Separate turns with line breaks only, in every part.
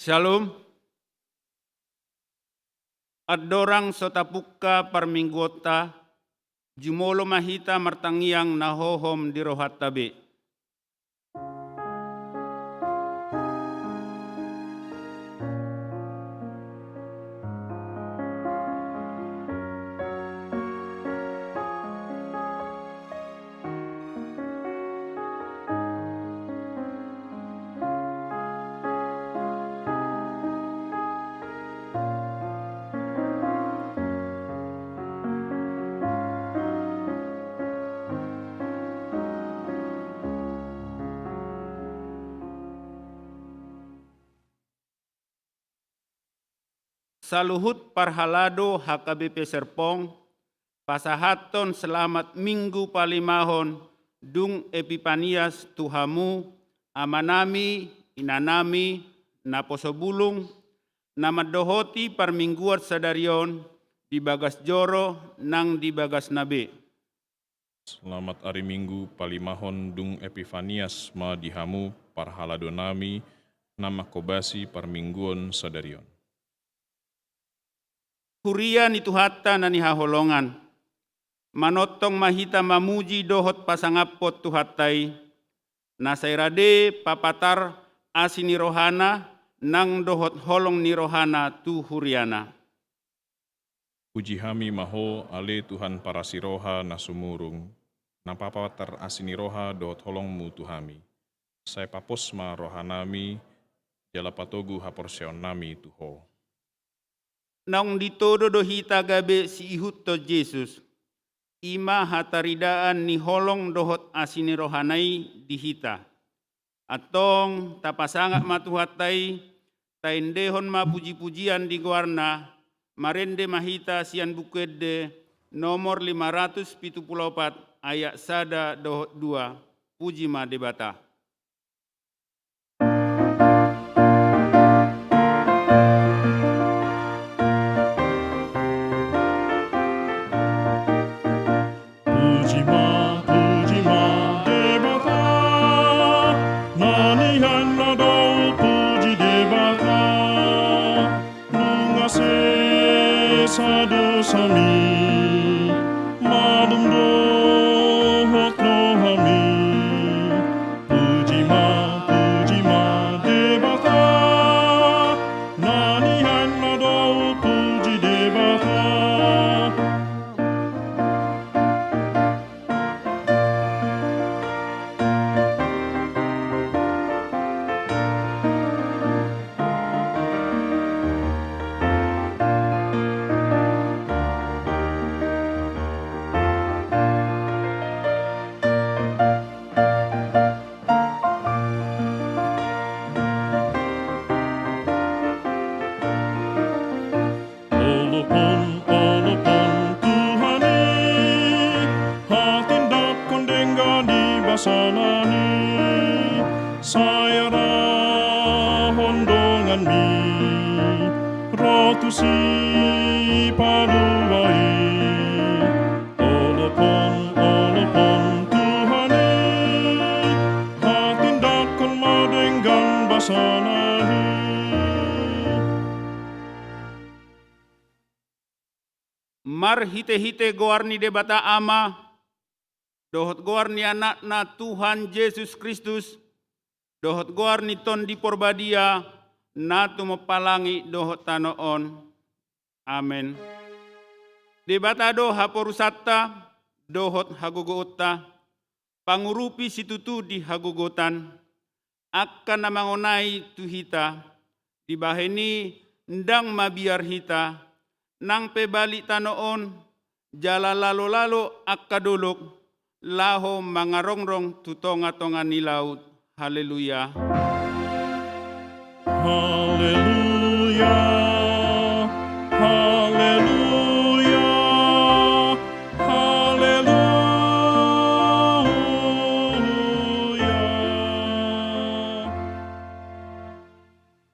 Shalom. Adorang sotapukka parminggota, jumolo mahita martangiang nahohom di rohat tabe. Saluhut parhalado HKBP Serpong, pasahaton selamat minggu palimahon, dung Epipanias Tuhamu, amanami, inanami, naposobulung, nama dohoti parmingguat sadarion, di bagas joro, nang di bagas nabe.
Selamat hari Minggu palimahon dung Epifanias ma dihamu parhaladonami nama kobasi parmingguon sadarion.
Kurian itu hatta nani haholongan, manotong mahita mamuji dohot pasangapot tuhatai, nasairade papatar asini rohana, nang dohot holong ni rohana tu huriana.
Puji hami maho ale Tuhan parasiroha nasumurung, napapatar asini roha dohot holongmu tuhami. Saya paposma rohanami, jala patogu haporseon nami tuho.
Nang ditodo dohita gabe si ihut to Jesus, ima hataridaan ni holong dohot asini rohanai dihita. Atong tapasangak matuhatai, taindehon ma puji-pujian di guarna, marende mahita sian bukede nomor 574 ayat sada dohot 2, puji ma debata. Mar hite-hite goarni debata ama, dohot goarni anak na Tuhan Yesus Kristus, dohot goarni ton di porbadia, na tumopalangi dohot tanoon. Amen. Debata do haporusata, dohot hagogoota, pangurupi situtu di hagogotan, akan namangonai tuhita, dibaheni ndang mabiar hita, nang pebalik tanoon, jala lalo-lalo akaduluk, laho mangarongrong tutonga-tonga ni laut. Haleluya.
Haleluya. Haleluya. Haleluya.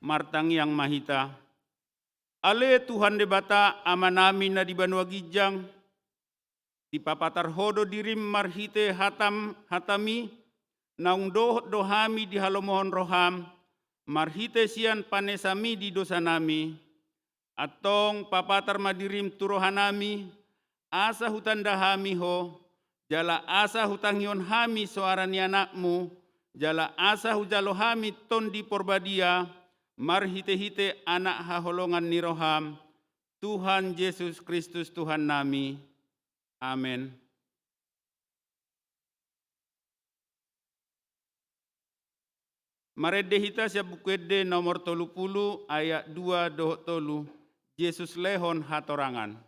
Martang yang mahita, ale Tuhan debata amanami na di Banua Gijang, di papatar hodo dirim marhite hatami, naung dohot dohami di halomohon roham, marhite sian panesami di dosa nami, atong papatar madirim turohanami, asa hutan dahami ho, jala asa hutang yon hami soaran anakmu, jala asa hujalo hami ton di porbadia, marhite-hite anak haholongan ni roham, Tuhan Yesus Kristus Tuhan nami. Amin. Marede hita siya bukwede nomor 30 ayat 2 dohot tolu, Yesus lehon hatorangan.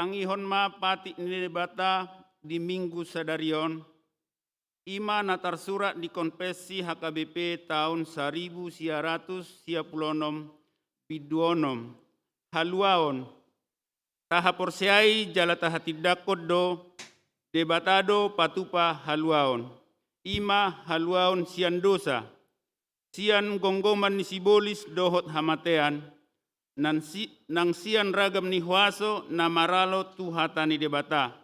Tangihon ma pati ni bata di minggu sadarion, ima natar surat di konfesi HKBP tahun 1936 biduonom, haluaon, taha porsiai jala taha tidakod do, debatado patupa haluaon, ima haluaon sian dosa, sian gonggoman ni sibolis dohot hamatean, nang sian ragam ni huaso na maralo tuhata ni debata.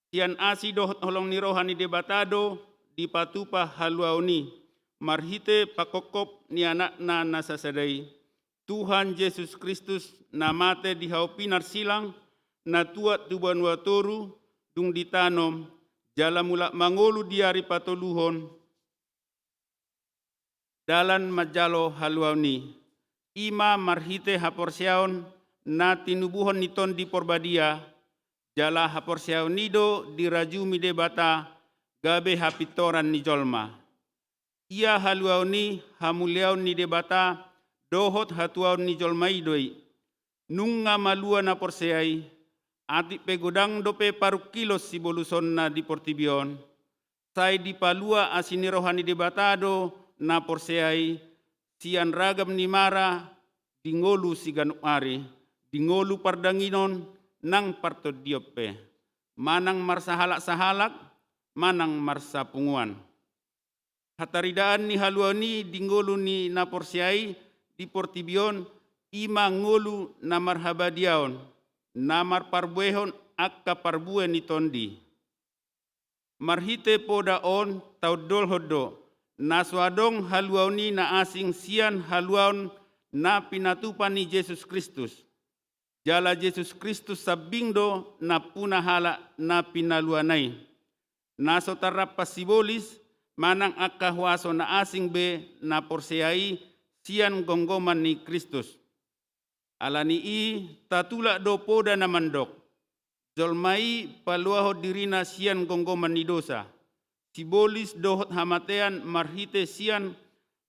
Sian asi dohot holong ni roha ni debatado di patupa haluaoni, marhite pakokop ni anak na nasasadai. Tuhan Yesus Kristus namate di haupinar silang na tuat tuban watoru dung ditanom jala mulak mangolu diari patoluhon dalan majalo haluaoni. Ima marhite haporsiaon na tinubuhon niton di porbadia, jala haporsiaon nido dirajumi debata gabe hapitoran ni jolma. Ia haluaoni hamuliaon ni debata dohot hatuaon ni jolma idoi. Nunga malua na porseai, ati pegodang dope paru kilos si boluson na di portibion. Sai di palua asini rohani debatado na porseai, sian ragam ni mara, dingolu si ganuari, dingolu pardanginon, nang partodiope. Manang marsahalak-sahalak, manang marsapunguan. Hataridaan ni haluani dingolu ni naporsiai, di portibion, ima ngolu na marhabadiaon, namar parbuehon akka parbuen ni tondi. Marhite podaon taudol hodo, naswadong haluaoni na asing sian haluaon na pinatupan ni Yesus Kristus. Jala Yesus Kristus sabingdo na punahala na pinaluanay. Naso tarap pasibolis manang akahuaso na asing be na porseai sian gonggoman ni Kristus. Alani i tatula do poda na mandok. Jolmai paluaho dirina sian gonggoman ni dosa. Sibolis dohot hamatean marhite sian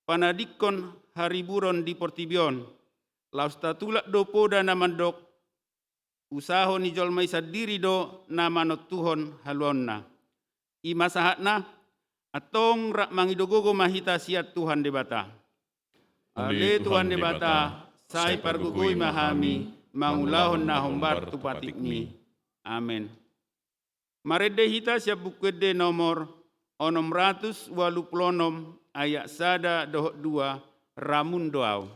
panadikon hariburon di portibion. Laus tatula do poda na mandok usaho ni jolma isa diri do na manot Tuhon haluonna. Ima sahatna atong rak mangidogogo mahita siat Tuhan debata. Ale Tuhan debata, sai pargugui mahami, mangulahon na hombar tupatikmi. Amen. Marede hita siap bukede nomor 686 ayat 1-2 ramun doau.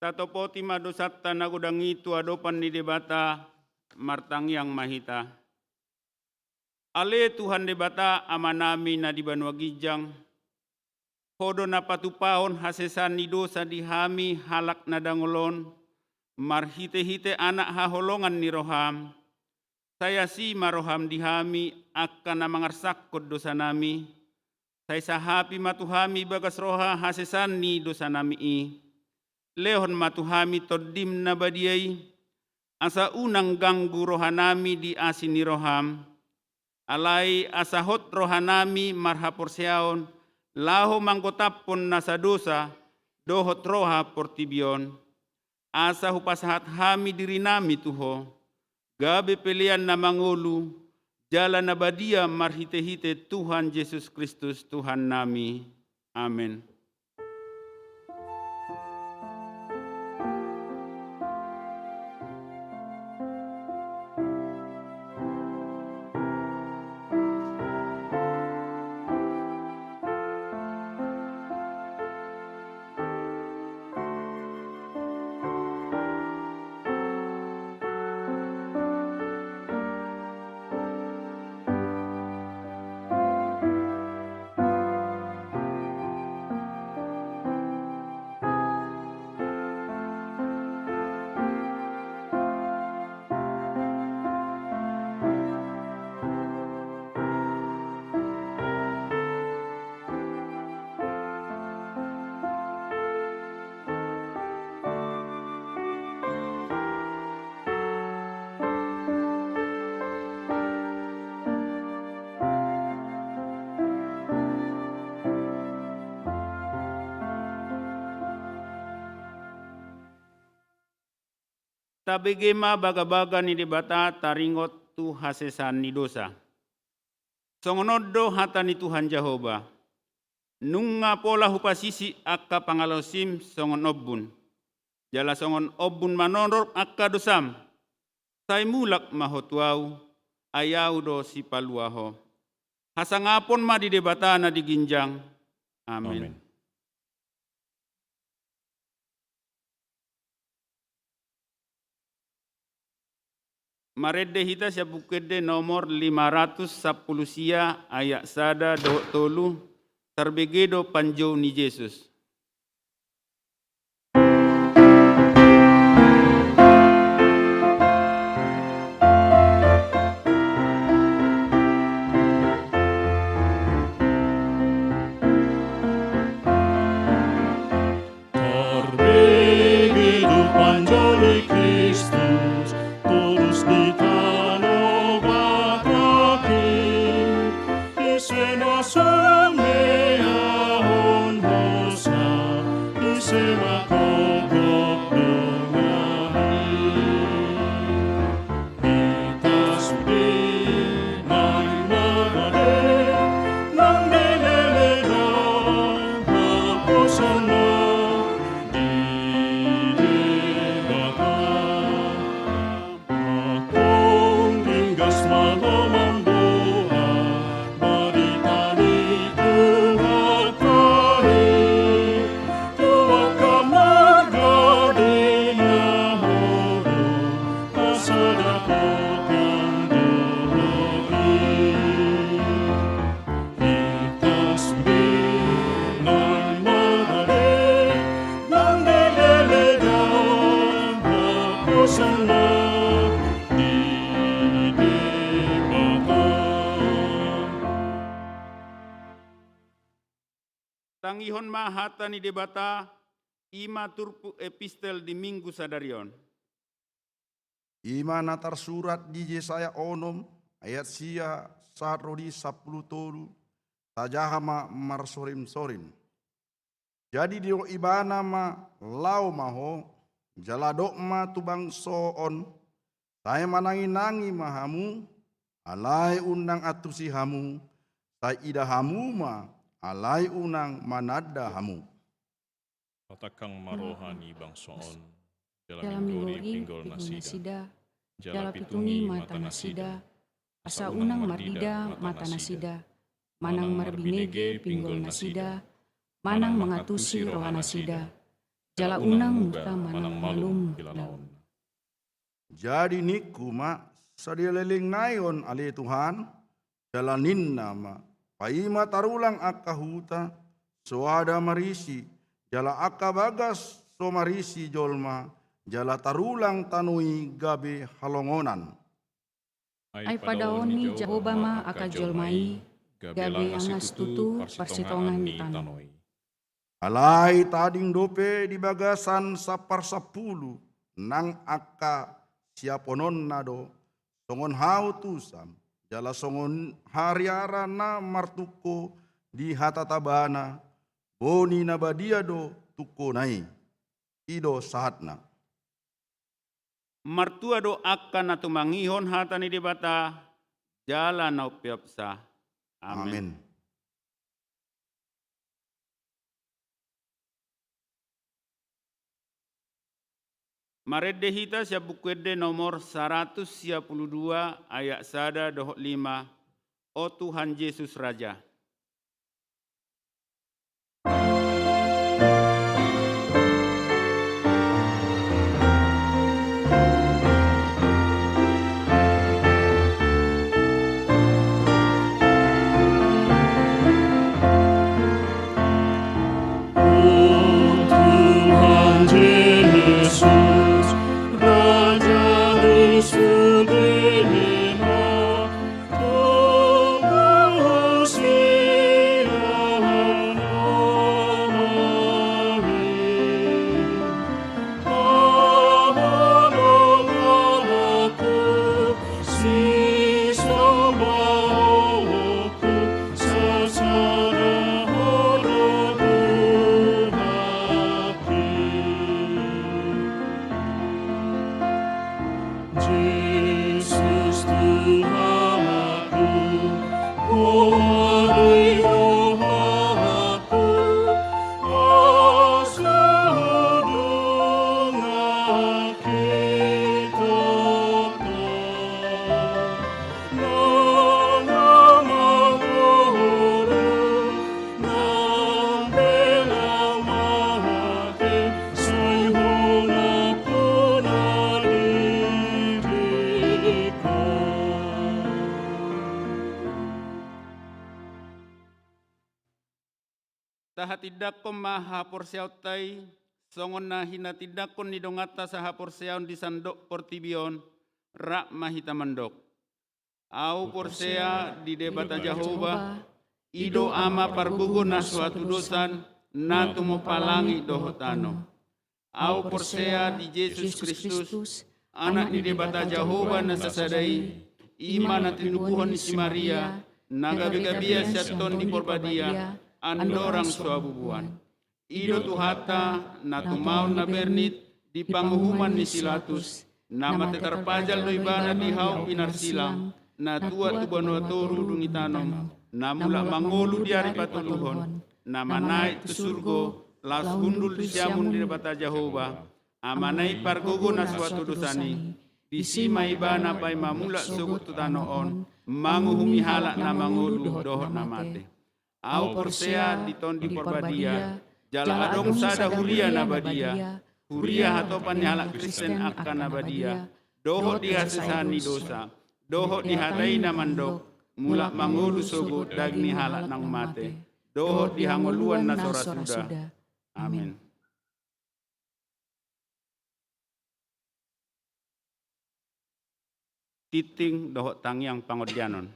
Tatopoti madosatta nagudangi tu adopan di debata martang yang mahita. Ale Tuhan debata amanami na di banua gijang. Hodo na patupahon hasesan ni dosa dihami halak na dangolon. Marhite-hite anak haholongan ni roham. Saya si maroham dihami akan na mangarsakot dosa nami. Saya sahapi matuhami bagas roha hasesan ni dosa nami i. Lehon matuhami todim na badiay, asa unang ganggu rohanami di asini roham, alay asahot rohanami marhapor siaon, laho manggotapon nasa dosa, dohot roha portibion, asa hupasahat hami diri nami tuho, gabe pelian na mangulu, jalan na badia marhite-hite Tuhan Yesus Kristus Tuhan nami. Amen. Tabegema baga-baga ni debata taringot tu hasesan ni dosa. Songonodo hata ni Tuhan Jehovah. Nunga pola hupasisi akka pangalosim songon obun. Jala songon obun manorok akka dosam. Sai mulak mahotuau ayau do si paluaho. Hasangapon ma di debata na diginjang. Amin.
Amin.
Maredde hita siya bukede nomor 510 sia ayak sada do tolu tarbegedo panjo ni Jesus.
Terbegitu panjoli Kristus, terus di tanah kaki. Isena sumeahon hosna, isema kokok dengahi. Kita sudi nang magade, nang deleleda, hapusana.
Tangihon mahata ni debata ima turpu epistel di minggu sadarion.
Ima natar surat di Yesaya onom ayat sia saat rodi 10 tolu tajahama marsorim-sorim. Jadi dio ibana ma lau maho jaladok ma tubang soon saya manangi-nangi mahamu alai undang atusi hamu saya ida hamu ma alai unang manada hamu.
Patakang marohani bangsoon,
Dalam
minggori
minggori
pinggol
pinggol
nasida,
nasida,
jala
jala
pitungi
pitungi
mata
mata
nasida,
nasida, asa unang mardida mata nasida, manang marbinege pinggol nasida, manang mengatusi roha nasida, jala unang muka manang malum
pilalaon.
Jadi niku ma sadialeling nayon ali Tuhan jalanin nama paima tarulang akahuta soada marisi jala akabagas so marisi jolma jala tarulang tanui gabe halongonan.
Ai padaoni Jehova aka jolmai, gabe angas tutu parsitongan ni tanoi.
Alai tading dope di bagasan sapar 10 nang aka siaponon nado songon hau tusam jala songon hariara na martuko di hatatabana boni na badia do tuko nai ido sahatna.
Martua do akan na tumangihon hata ni debata jala na upiapsa. Amin.
Amin.
Maredde hita siya bukwede nomor 112 ayat sada dohok 5. O Tuhan Yesus Raja.
Tuhan Yesus, Raja di surga, tebus siang aman aku, sisa bawaku, sasana Jesus Tuhanku, wahai Rohaku, asal kita namamu
Tahatidakon mahapursiautai, songon na hinatidakon ni dongata sa hapursiaon di sandok portibion, rak mahita mandok. Au porsea di debata Jehovah, ido ama pargugun na suatu dosan, na tumopalangi dohotano. Au porsea di Yesus Kristus, anak ni debata Jehovah na sasadai, ima na tinukuhon ni si Maria, nagabi-gabia siyaton di porbadia, andorang suabubuan. Ido tuhata na tumaon na bernit, di panguhuman ni Silatus, na matetarpajal do ibana di hau pinarsilang, na tua tubano toru dungitanom, na mula mangolu di ari patuluhon, na manai tu surgo, las hundul di siamun di debata Jehovah, amanai pargogo na suatu dosani, bisima ibana pai mamula sugut tutanoon, manguhumi halak na mangolu dohot na mate. Au porsea di ton di porbadia, jala adong sada huria na badia, huria hatopan ni halak Kristen akan na badia, dohot di hasesani dosa, dohot di hatai na mandok, mula mangolu sugut dagni halak nang mate, dohot di hangoluan na sorasuda. Amin. Titing dohot tangyang pangodianon.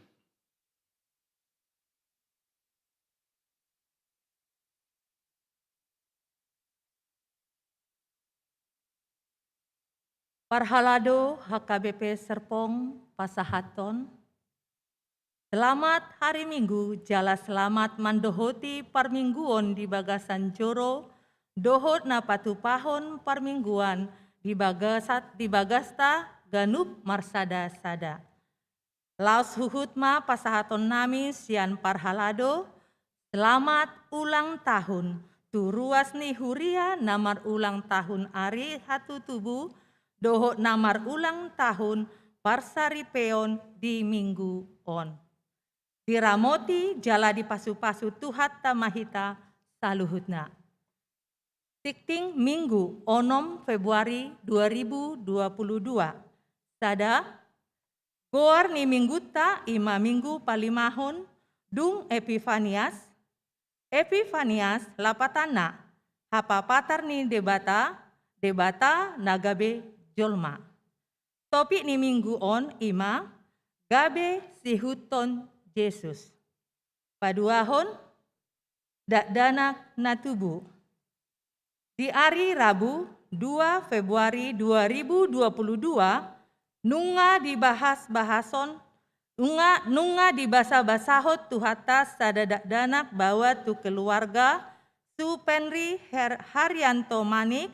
Parhalado HKBP Serpong Pasahaton. Selamat hari Minggu, jala selamat mandohoti parmingguon di bagasan joro, dohot na patupahon parmingguan di bagasta ganup marsada sada. Laos huhutma pasahaton nami sian parhalado, selamat ulang tahun, tu ruas ni huria namar ulang tahun ari hatu tubuh, dohot namar ulang tahun parsaripeon di minggu on. Diramoti jala di pasu-pasu tuhat tamahita saluhutna. Tikting Minggu 6 Februari 2022. Sada, goar ni minggu ta ima minggu palimahon dung Epifanias. Epifanias lapatana, hapapatar ni debata nagabe jolma. Topik ni minggu on ima, gabe sihuton Yesus. Paduahon, dakdanak natubu. Di hari Rabu 2 Februari 2022, nunga dibasa-basahot tu hatas sada dakdanak bawa tu keluarga su Penri Haryanto Manik,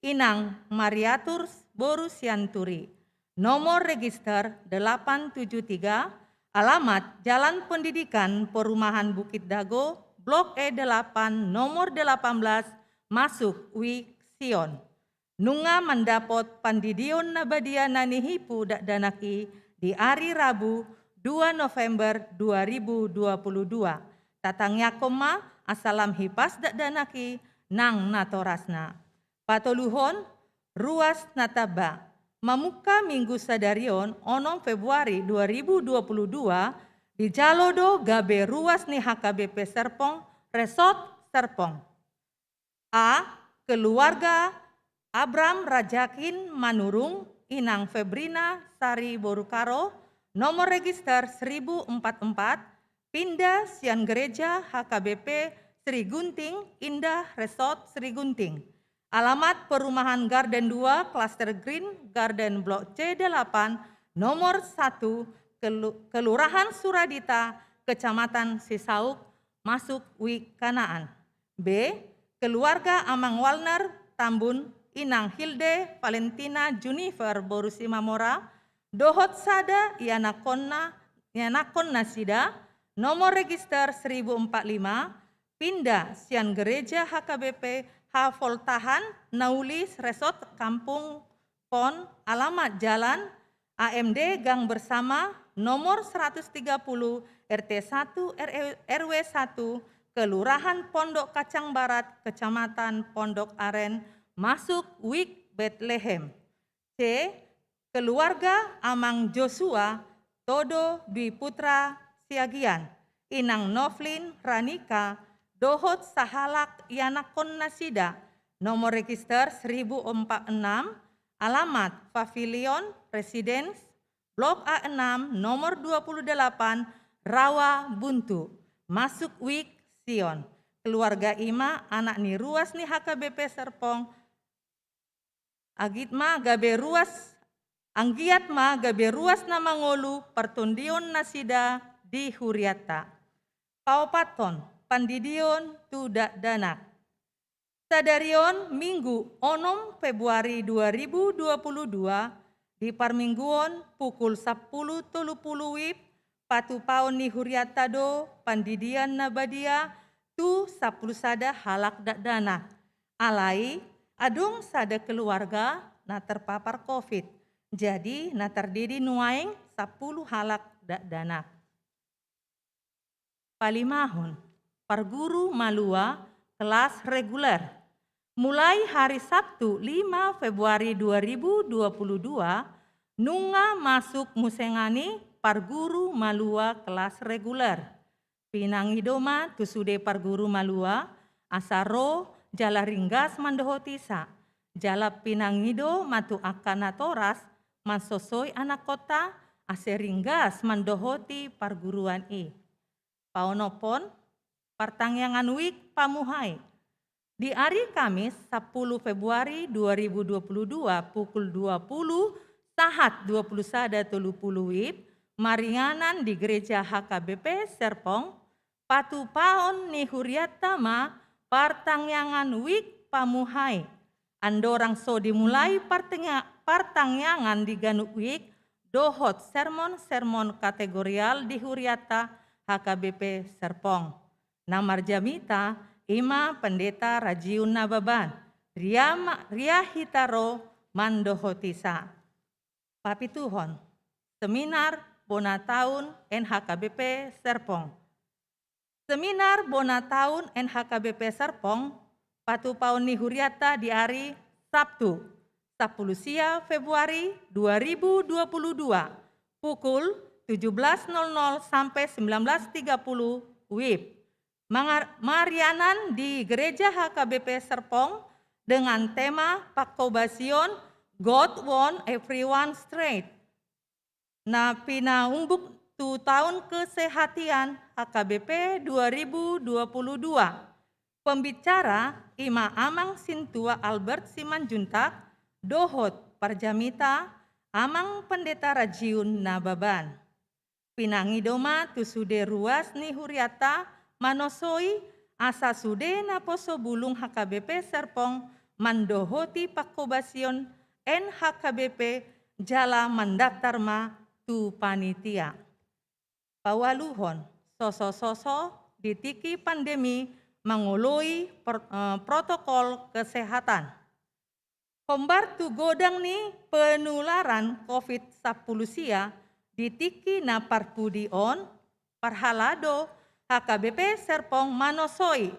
inang Mariatur Borus Yanturi. Nomor register 873, alamat Jalan Pendidikan Perumahan Bukit Dago, Blok E8, nomor 18, masuk Sion. Nunga mendapot pandidion nabadia nanihipu dakdanaki di hari Rabu 2 November 2022. Tatangnya koma asalam hipas dakdanaki nang natorasna. Patoluhon ruas nataba. Mamuka minggu sadarion 6 Februari 2022 di Jalodo gabe ruas ni HKBP Serpong, Resort Serpong. A. Keluarga Abram Rajakin Manurung, inang Febrina Sari Borukaro, nomor register 1044, pindah Sian Gereja HKBP Sri Gunting, Indah Resort Sri Gunting. Alamat Perumahan Garden 2, Cluster Green, Garden Blok C8, nomor 1, Kelurahan Suradita, Kecamatan Sisauk, masuk Wikanaan. B. Keluarga Amang Walner, Tambun, Inang Hilde, Valentina Junifer Borusi Mamora, Dohot Sada, Yanakon Nasida, nomor register 1045, pindah Sian Gereja HKBP Havoltahan, Naulis Resort Kampung Pon, alamat Jalan AMD Gang Bersama, nomor 130, RT 1 RW 1, Kelurahan Pondok Kacang Barat, Kecamatan Pondok Aren, masuk Wik Bethlehem. C. Keluarga Amang Joshua, Todo Dwi Putra Siagian, Inang Novlin Ranika, dohot sahalak ianakon nasida, nomor register 1046, alamat Pavilion Residence, Blok A6, nomor 28, Rawa Buntu, masuk Wik Sion. Keluarga Ima, anak ni ruas ni HKBP Serpong, agitma gabe ruas, anggiatma gabe ruas na mangolu, pertundion nasida di Huriata. Paupaton, pandidion tudak danak. Sadarion Minggu 6 Februari 2022 di Parmingguon pukul 10.30 WIB patu paon ni Huriata do pandidian nabadia tu 10 sada halak dak dana. Alai adung sada keluarga na terpapar COVID. Jadi na terdiri nuaing 10 halak dak dana. Palimahon, Parguru Malua kelas reguler. Mulai hari Sabtu 5 Februari 2022, nunga masuk musengani Parguru Malua kelas reguler. Pinangidoma tusude Parguru Malua, asaro jala ringgas mandohotisa. Jala pinangido matu akana toras, mansosoi anak kota, ase ringgas mandohoti parguruan i. Paonopon, partangyangan wik pamuhai. Di hari Kamis 10 Februari 2022 pukul 20 sahat 21.30 WIB maringanan di gereja HKBP Serpong patu paon ni Huriatama partangyangan wik pamuhai. Andorang so dimulai partangyangan di Ganuk wik dohot sermon kategorial di Huriata HKBP Serpong. Namar jamita Ima Pendeta Rajiun Nababan, Ria Hitaro Mandohotisa. Papituhon, Seminar Bona Tahun NHKBP Serpong. Seminar Bona Tahun NHKBP Serpong, patu paun ni Huriata di hari Sabtu, 10 Februari 2022, pukul 17.00 sampai 19.30 WIB. Marianan di gereja HKBP Serpong dengan tema Pakobasion God Want Everyone Straight. Na pinaumbuk tu tahun kesehatan HKBP 2022. Pembicara Ima Amang Sintua Albert Simanjuntak, dohot Parjamita Amang Pendeta Rajiun Nababan. Pinangidoma tusude ruas ni Huriata manosoi asa sude na poso bulung HKBP Serpong mandohoti pakobasion NHKBP jala mendaftar ma tu panitia. Pawaluhon soso-soso ditiki pandemi mangoloi protokol kesehatan. Hombar tu godang ni penularan COVID-19 sia ditiki na parpudion parhalado HKBP Serpong manosoi,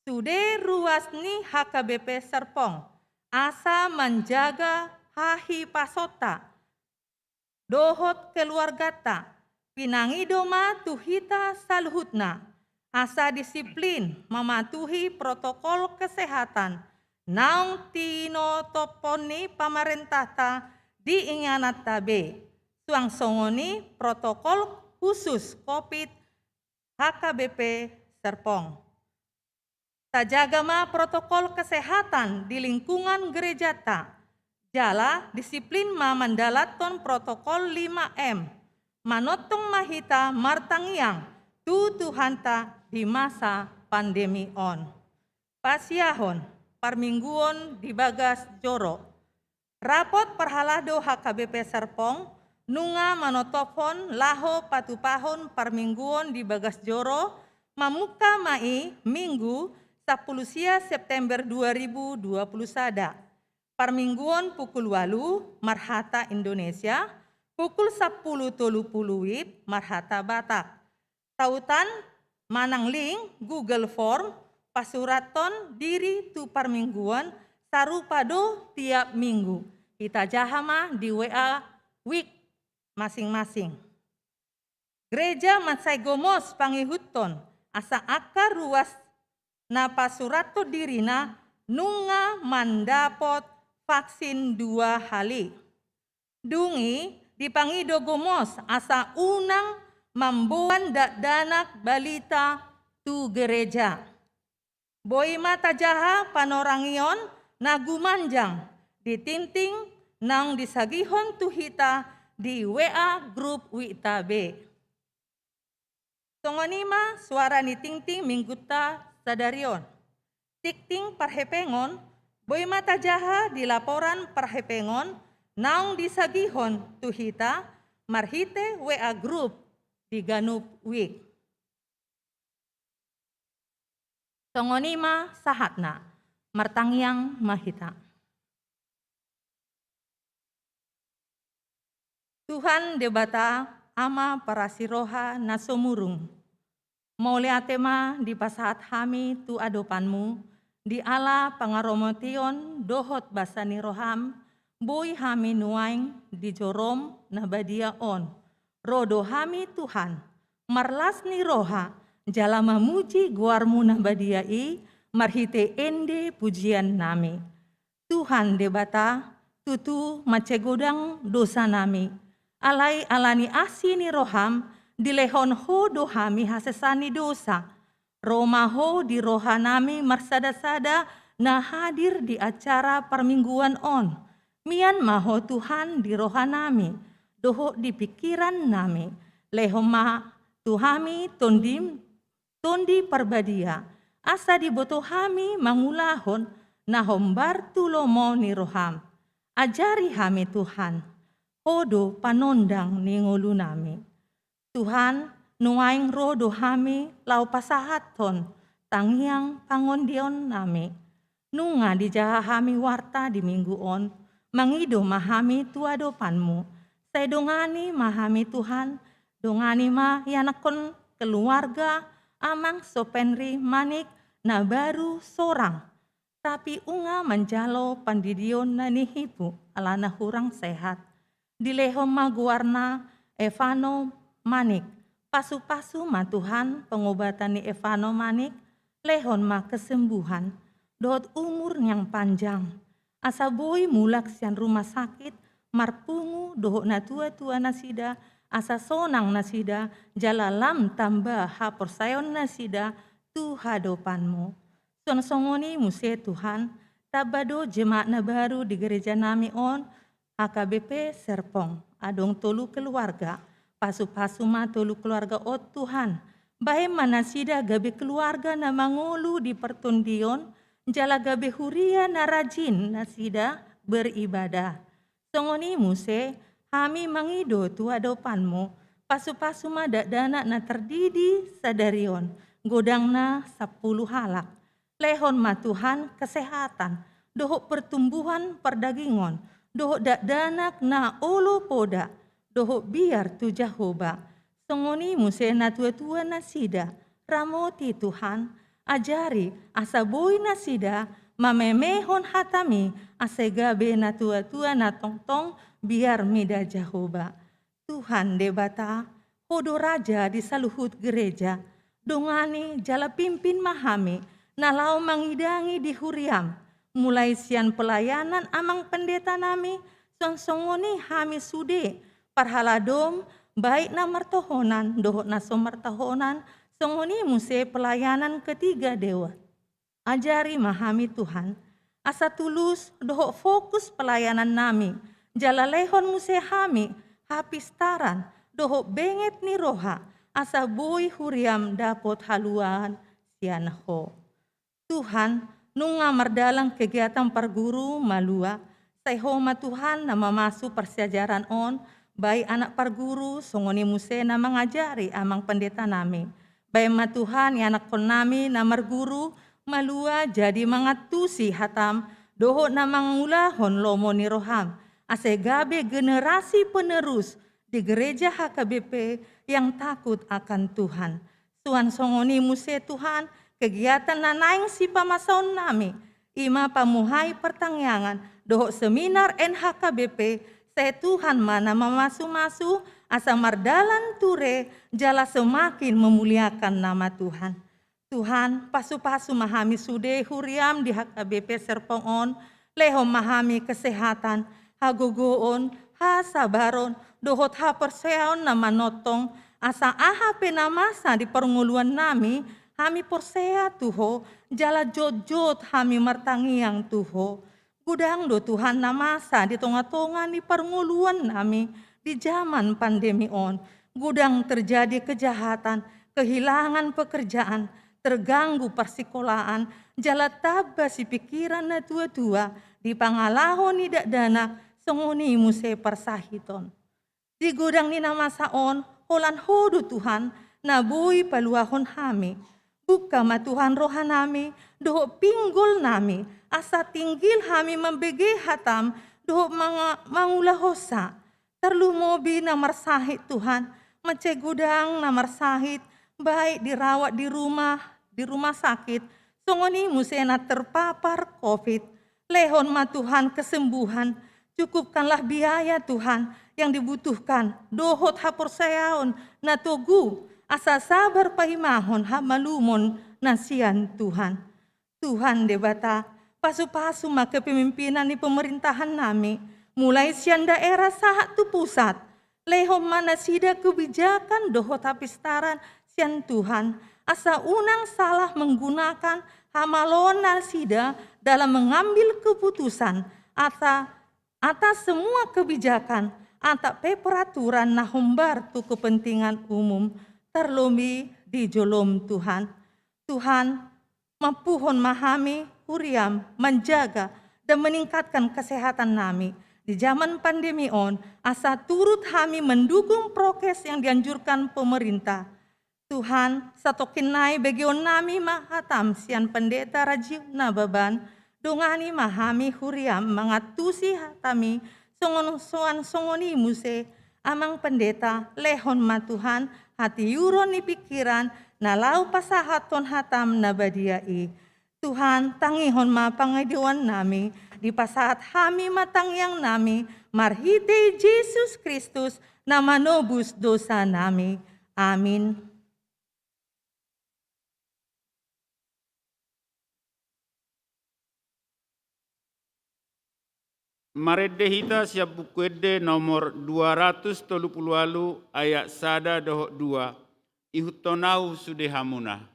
sude ruas ni HKBP Serpong, asa menjaga hahi pasota, dohot keluargata, pinangidoma tuhita saluhutna, asa disiplin mematuhi protokol kesehatan, naung tinotoponi pamarentahta diinganat tabe, suang songoni protokol khusus COVID HKBP Serpong. Tajagama protokol kesehatan di lingkungan gereja ta. Jala disiplin ma mandalaton protokol 5M. Manotong mahita martangyang tutuhanta di masa pandemi on. Pasiahon parmingguon di Bagas Joro. Rapot perhalado HKBP Serpong nunga manotopon laho patupahon parmingguon di Bagas Joro mamuka mai Minggu 10 September 2021. Parmingguon pukul 8 Marhata Indonesia, pukul 10.30 WIB Marhata Batak. Tautan manang link Google Form pasuraton diri tu parmingguon sarupado tiap minggu. Kita jahama di WA week masing-masing. Gereja Matsai Gomos Pangihuton asa akar ruas napa surat tu dirina nunga mandapot vaksin 2 hali. Dungi dipangido gomos asa unang mambuan danak balita tu gereja. Boy mata jaha panorangion nagumanjang ditinting nang disagihon tu hita di WA grup Wita B. Songonima suara ni tingting mingguta sadarion. Tikting parhepengon, boy mata jaha di laporan parhepengon nang disagihon tu hita marhite WA grup di Ganup Wik. Songonima sahatna martangyang mahita. Tuhan debata ama parasiroha nasomurung. Maule atema di pasahat hami tu adopanmu, di ala pangaromotion dohot basani roham, boy hami nuaing di jorom nabadia on. Rodo hami Tuhan, marlas ni roha, jala mamuji guarmu nabadiai, marhite ende pujian nami. Tuhan debata, tutu macegodang dosa nami. Alai alani asini roham, dilehon ho dohami hasesani dosa. Roma ho di roha nami marsada-sada na hadir di acara permingguan on. Mian maho Tuhan di roha nami, doho di pikiran nami. Lehoma tuhami tondi perbadia. Asa di botohami mangulahon nahom bartulomo ni roham. Ajari hami Tuhan. Hodo panondang ningolu nami. Tuhan nuaing rodo hami lau pasahaton tangyang pangondion nami. Nunga di jaha hami warta di minggu on. Mangido mahami tuadopanmu. Saya dongani mahami Tuhan. Dongani ma yanakon keluarga amang sopenri manik na baru sorang. Tapi unga menjalo pandidion na nihipu alana hurang sehat. Dilehom maguarna Evano Manik. Pasu-pasu ma Tuhan pengobatan ni Evano Manik. Lehon ma kesembuhan. Dohot umur yang panjang. Asa boy mulak sian rumah sakit. Marpungu dohot na tua-tua nasida. Asa sonang nasida. Jalalam tambah hapor sayon nasida. Tu hadopanmu. Son-songoni muse Tuhan. Tabado jemaat na baru di gereja nami on. HKBP Serpong, adong tolu keluarga, pasu-pasu ma tolu keluarga o Tuhan. Bahe manasida gabe keluarga na mangulu di pertundion, jala gabe huria na rajin nasida beribadah. Songoni muse, kami mangido tu adopanmu, pasu-pasu ma dana na terdidi sadarion, godang na 10 halak. Lehon ma Tuhan kesehatan, dohok pertumbuhan perdagingon, dohok danak na olo poda, dohok biar tu Jahoba. Songoni muse na tua-tua nasida, ramoti Tuhan, ajari asa boy nasida, mamemehon hatami, asa gabe na tua-tua na tongtong, biar mida Jahoba. Tuhan debata, hodo raja di saluhut gereja, dongani jala pimpin mahami, nalau mangidangi di huriam, mulai sian pelayanan amang pendeta nami, song-songoni hami sude, parhaladom, baik na martohonan, dohot na somartohonan, songoni muse pelayanan ketiga dewa. Ajari mahami Tuhan, asa tulus dohot fokus pelayanan nami, jala lehon muse hami, hapistaran, dohot benget ni roha, asa boy huriam dapot haluan sian ho. Tuhan, nunga mardalang kegiatan parguru malua, sayhoma Tuhan na mamasu persiajaran on, baik anak parguru, songoni muse na mengajari amang pendeta nami. Baik ma Tuhan, ya anak kon nami na marguru, malua jadi mangatusi hatam, doho na mangulahon lomo ni roham, asegabe generasi penerus di gereja HKBP yang takut akan Tuhan. Tuhan songoni muse Tuhan, kegiatan na naing si pamasaon nami, ima pamuhay pertangyangan, dohok seminar NHKBP, saya Tuhan mana memasu-masu, asa mardalan ture, jala semakin memuliakan nama Tuhan. Tuhan, pasu-pasu mahami sude huriam di HKBP Serpong lehom mahami kesehatan, haguguon, sabaron, dohot perseon na manotong, asa aha penamasa di pernguluan nami, hami porsea tuho, jala jot-jot hami martangiang tuho. Gudang do Tuhan namasa di tonga-tonga di pernguluan nami di zaman pandemi on. Gudang terjadi kejahatan, kehilangan pekerjaan, terganggu persikolahan, jala taba si pikiran na tua-tua, di pangalahon ni dana, songoni muse persahiton. Di gudang ni namasaon, holan hodo Tuhan, nabui paluahon hami. Buka ma Tuhan rohanami, doho pinggul nami, asa tinggil hami membege hatam, doho mangulahosa. Terlumobi na marsahit Tuhan, mace gudang na marsahit, baik dirawat di rumah sakit, songoni musena terpapar COVID. Lehon ma Tuhan kesembuhan, cukupkanlah biaya Tuhan yang dibutuhkan. Dohot haporsayaon na togu, asa sabar pahimahon hamalumon nasian Tuhan. Tuhan debata, pasu-pasu ma kepemimpinan di pemerintahan nami, mulai sian daerah sahat tu pusat, lehom mana sida kebijakan dohot hapistaran sian Tuhan, asa unang salah menggunakan hamalona sida dalam mengambil keputusan atas semua kebijakan, atas peraturan nahombar tu kepentingan umum, terlebih di jolom Tuhan. Tuhan mampuhon mahami, huriam, menjaga dan meningkatkan kesehatan nami. Di zaman pandemi on, asa turut kami mendukung prokes yang dianjurkan pemerintah. Tuhan, satokin nai bagion nami mahatam sian pendeta Rajiv Nababan, dongani mahami huriam mengatusi hatami, songoni muse, amang pendeta, lehon ma Tuhan, hati yuron ni pikiran, nalau pasahaton hatam nabadiai. Tuhan, tangihon ma pangadiwan nami, di pasahat hami matang yang nami, marhite Yesus Kristus, nama nobus dosa nami. Amin.
Marede hita siap bukuede nomor 230 ayat sada dohok 2. Ihutonau sudehamuna.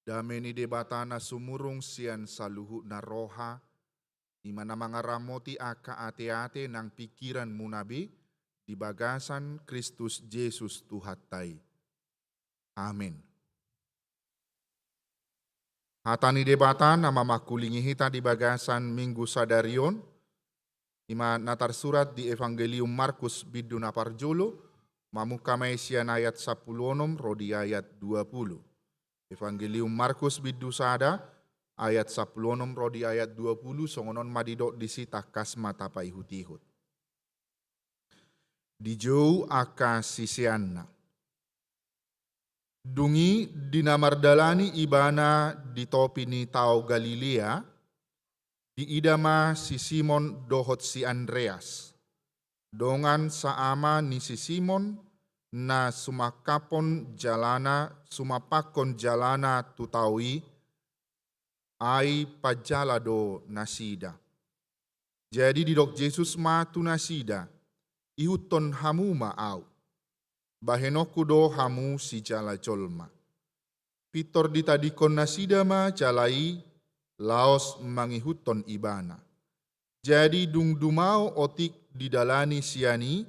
Dameni debatana sumurung sian saluhu na roha, di mana mangaramoti aka ate-ate nang pikiran munabi, di bagasan Kristus Yesus Tuhatai. Amin. Hatani debatan nama makulingi hita di bagasan Minggu Sadarion, ima natar surat di Evangelium Markus bidu naparjolo, mamukamay sian ayat 10 rodi ayat 20. Evangelium Markus bidu sada ayat 10 rodi ayat 20 songonon madidok disita kasma tapai hutihut. Dijau aka sisianna. Dungi dinamardalani ibana di topi ni tau Galilea, di idama si Simon dohot si Andreas. Dongan saama ni si Simon na sumapakon jalana tutawi ai pajalado nasida. Jadi didok Jesus ma tu nasida, ihuton hamu maau. Bahenoku do hamu si jala jolma. Pitor ditadikon nasida ma jalai, laos mangihuton ibana. Jadi dung dumau otik didalani siani,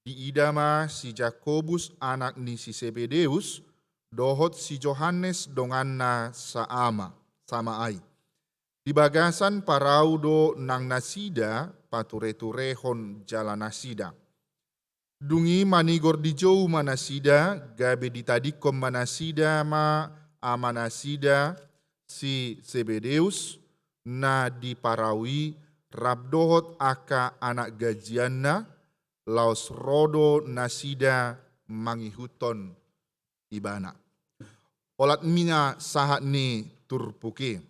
di idama si Jakobus anak ni si Zebedeus, dohot si Johannes donganna sama ai. Di bagasan paraudo nang nasida pature-turehon jala nasida. Dungi manigor di jauh manasida, gabe ditadikom manasida ma amanasida si Zebedeus, na diparawi rabdohot aka anak gajianna, laos rodo nasida mangihuton ibana. Olat mina sahat ni turpuke.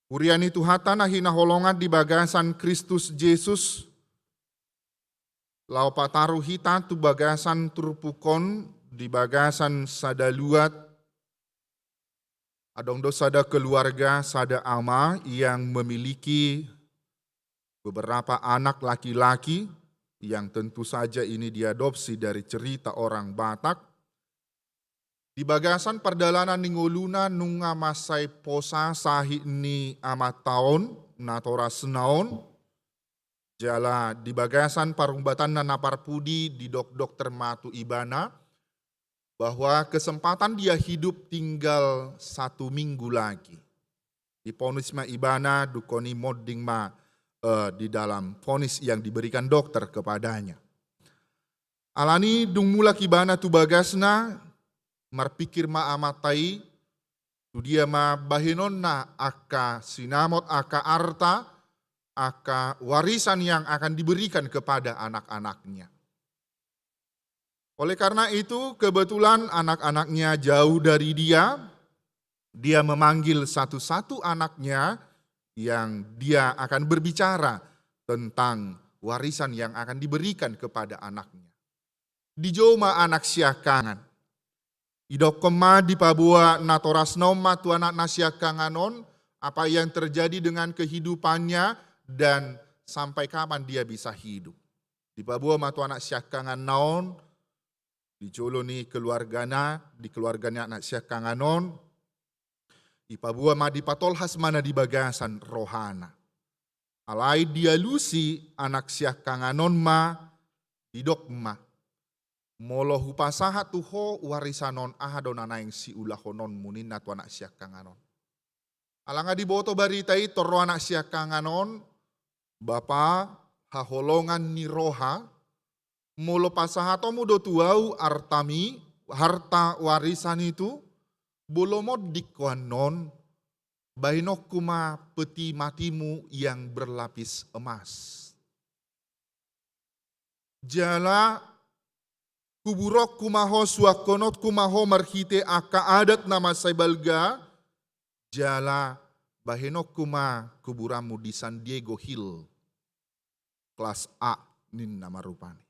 Kuriani Tuhatan ahina holongan di bagasan Kristus Yesus, lau pataru hita tu bagasan turpukon di bagasan sadaluat, adong do sada keluarga, sada ama yang memiliki beberapa anak laki-laki yang tentu saja ini diadopsi dari cerita orang Batak. Di bagasan perdalanan ningoluna nunga masai posa sahi ni amat tahun natora senaon. Jala di bagasan parumbatan na naparpudi di dokter matu ibana, bahwa kesempatan dia hidup tinggal 1 minggu lagi. Di ponis ma ibana dukoni modding ma di dalam ponis yang diberikan dokter kepadanya. Alani dung mulak ibana tu bagasna, marpikir ma amatai, tu dia ma bahinon na aka sinamot aka arta, aka warisan yang akan diberikan kepada anak-anaknya. Oleh karena itu kebetulan anak-anaknya jauh dari dia memanggil satu-satu anaknya yang dia akan berbicara tentang warisan yang akan diberikan kepada anaknya. Dijoma anak siakangan. Idokoma di Papua natorasnom matu anak nasiakanganon, apa yang terjadi dengan kehidupannya dan sampai kapan dia bisa hidup. Di Papua matu anak siakangan naon, di Jolo ni keluargana, di keluarganya anak siakanganon, di Papua ma di patolhas mana di bagasan rohana. Alai dia lusi anak siakanganon ma di dokma. Molo hupasaha tuho warisanon ahadon anaing si ulahonon munin natu anak siakanganon. Alanga di boto baritai toro anak siakanganon, bapa haholongan ni roha, molo pasaha tomu do tuau artami, harta warisan itu, bolomod dikwanon, bainok kuma peti matimu yang berlapis emas. Jala kuburok kumaho suakonot kumaho marhite aka adat nama saibalga, jala bahenok kuma kuburamu di San Diego Hill, kelas A nin nama rupani.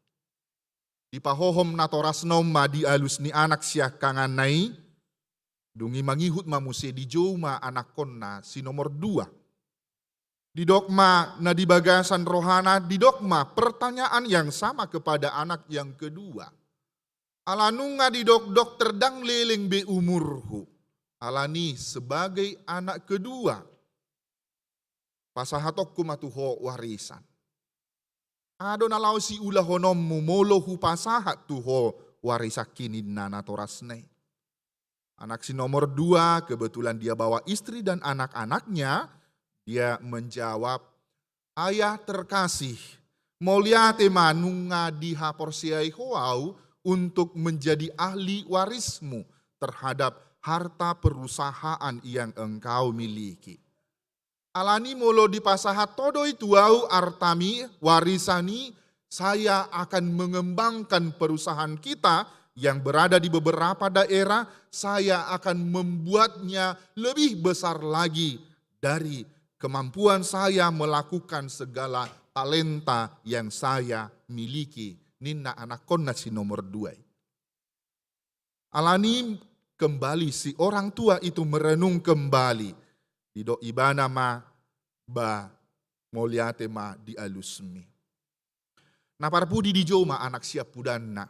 Di pahohom natorasnom ma di alus ni anak siakangan nai, dungi mangihut mamuse di joma anak konna si nomor 2. Di dokma na di bagasan rohana, di dokma pertanyaan yang sama kepada anak yang kedua. Alanunga di dok terdang leleng be umurhu. Alani sebagai anak kedua. Pasahatok kumatuho warisan. Ado na lau si ulahonommu molo hupasahat tuho warisakinin nana torasne. Anak si nomor 2 kebetulan dia bawa istri dan anak-anaknya. Dia menjawab, ayah terkasih, moliate manunga diha porsiai hoau untuk menjadi ahli warismu terhadap harta perusahaan yang engkau miliki. Alani molo di pasahat todo itu au artami warisani, saya akan mengembangkan perusahaan kita yang berada di beberapa daerah, saya akan membuatnya lebih besar lagi dari kemampuan saya melakukan segala talenta yang saya miliki. Ninna anakon na si nomor 2. Alani kembali si orang tua itu merenung kembali. Dido ibana ma ba moliate ma di alusmi. Na parpudi di joma anak siap pudanna.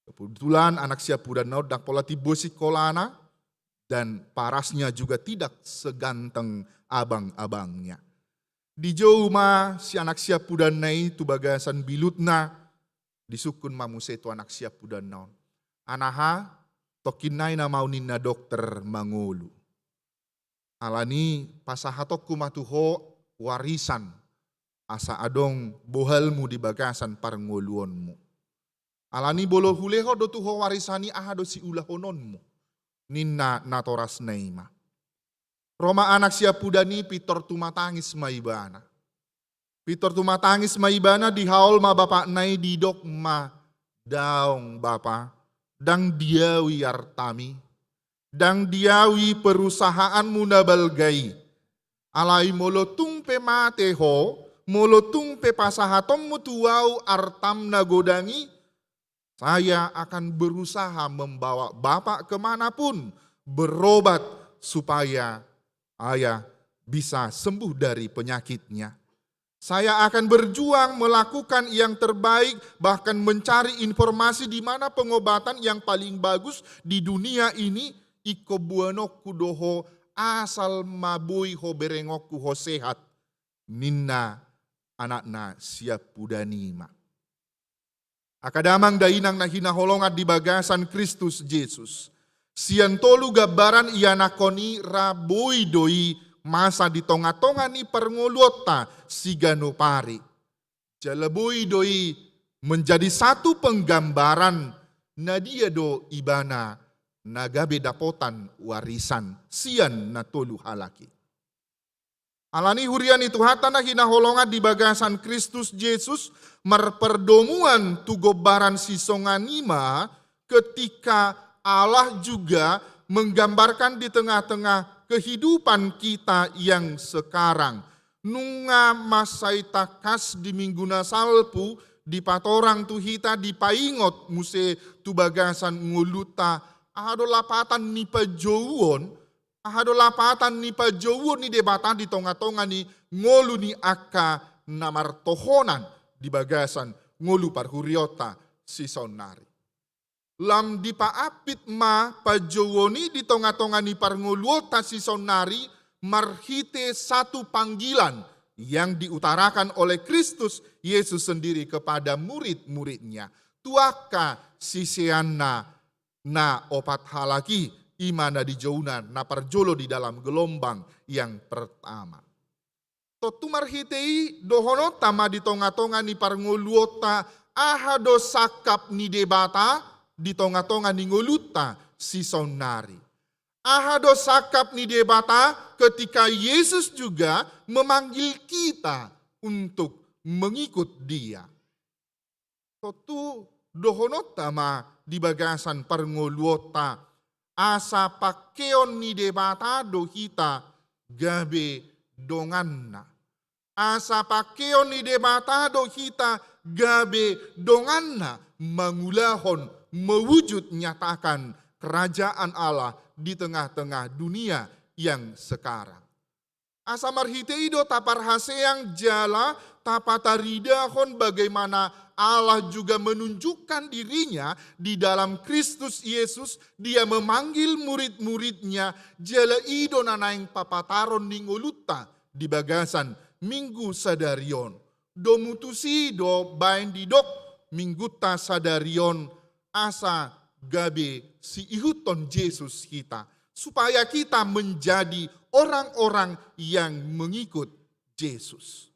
Kebetulan anak siap pudanna dak pola tibosi kolana dan parasnya juga tidak seganteng abang-abangnya. Di joma si anak siap pudanna itu bagasan bilutna disukun mamusetu anak siap pudanna. Anaha tokinay na maunin na dokter mangulu. Alani pasahatok kumatuho warisan asa adong bohalmu di bagasan parnguluonmu. Alani bolo huleho do tuho warisani ahado si ulahononmu. Ninna natoras naima. Roma anak siap pudani pitor tumatangis maibana. Pitor tumatangis maibana di haul ma bapak nai didok ma daong bapa. Dang diawi artami. Dang diawi perusahaan munabalgai. Alai molotung pe mateho, molotung pe pasahatom mutuau artam nagodangi. Saya akan berusaha membawa bapak kemanapun berobat supaya ayah bisa sembuh dari penyakitnya. Saya akan berjuang melakukan yang terbaik, bahkan mencari informasi di mana pengobatan yang paling bagus di dunia ini. Iko buano kudoho asal mabui ho berengoku ho sehat. Ninna anakna siap pudanima. Akadamang dainang na hinaholongan di bagasan Kristus Yesus. Siantolu gabaran ianakoni raboi doi masa di tonga-tonga ni perngolota sigano pari. Jalaboi doi menjadi satu penggambaran nadia do ibana nagabe dapotan warisan sian na tolu halaki. Alani hurian itu hatana hinaholongan di bagasan Kristus Yesus merperdomuan tugobaran sisonganima ketika Allah juga menggambarkan di tengah-tengah kehidupan kita yang sekarang. Nunga masaita kas di mingguna salpu di patorang tuhita di paingot muse tu bagasan nguluta ahado lapatan ni pajouon, ahado lapatan ni pajouon ni debatan di tonga-tonga ni ngolu ni akka namartohonan di bagasan ngolu parhuriota si sonari. Lam di paapit ma pajouoni di tonga-tonga ni parngoluota si sonari marhite satu panggilan yang diutarakan oleh Kristus Yesus sendiri kepada murid-muridnya. Tuaka sisianna na opat halaki imana di jaunan na parjolo di dalam gelombang yang pertama. Totumar hitei dohono tama di tonga-tonga ni parngoluota ahado sakap ni debata di tonga-tonga ni ngoluta si sonari. Ahado sakap ni debata ketika Yesus juga memanggil kita untuk mengikut dia. Totu dohono tama di bagasan parngoluota asa pakeon ni debata do hita gabe donganna. Asa pakeon ni debata do hita gabe donganna mangulahon mewujud nyatakan kerajaan Allah di tengah-tengah dunia yang sekarang. Asa marhiteido tapar haseang jala tapataridahon bagaimana Allah juga menunjukkan dirinya di dalam Kristus Yesus. Dia memanggil murid-muridnya jala ido nanaing papataron ningoluta di bagasan minggu sadarion. Do mutusi do bain didok mingguta sadarion asa gabe si ihuton Yesus kita. Supaya kita menjadi orang-orang yang mengikut Yesus.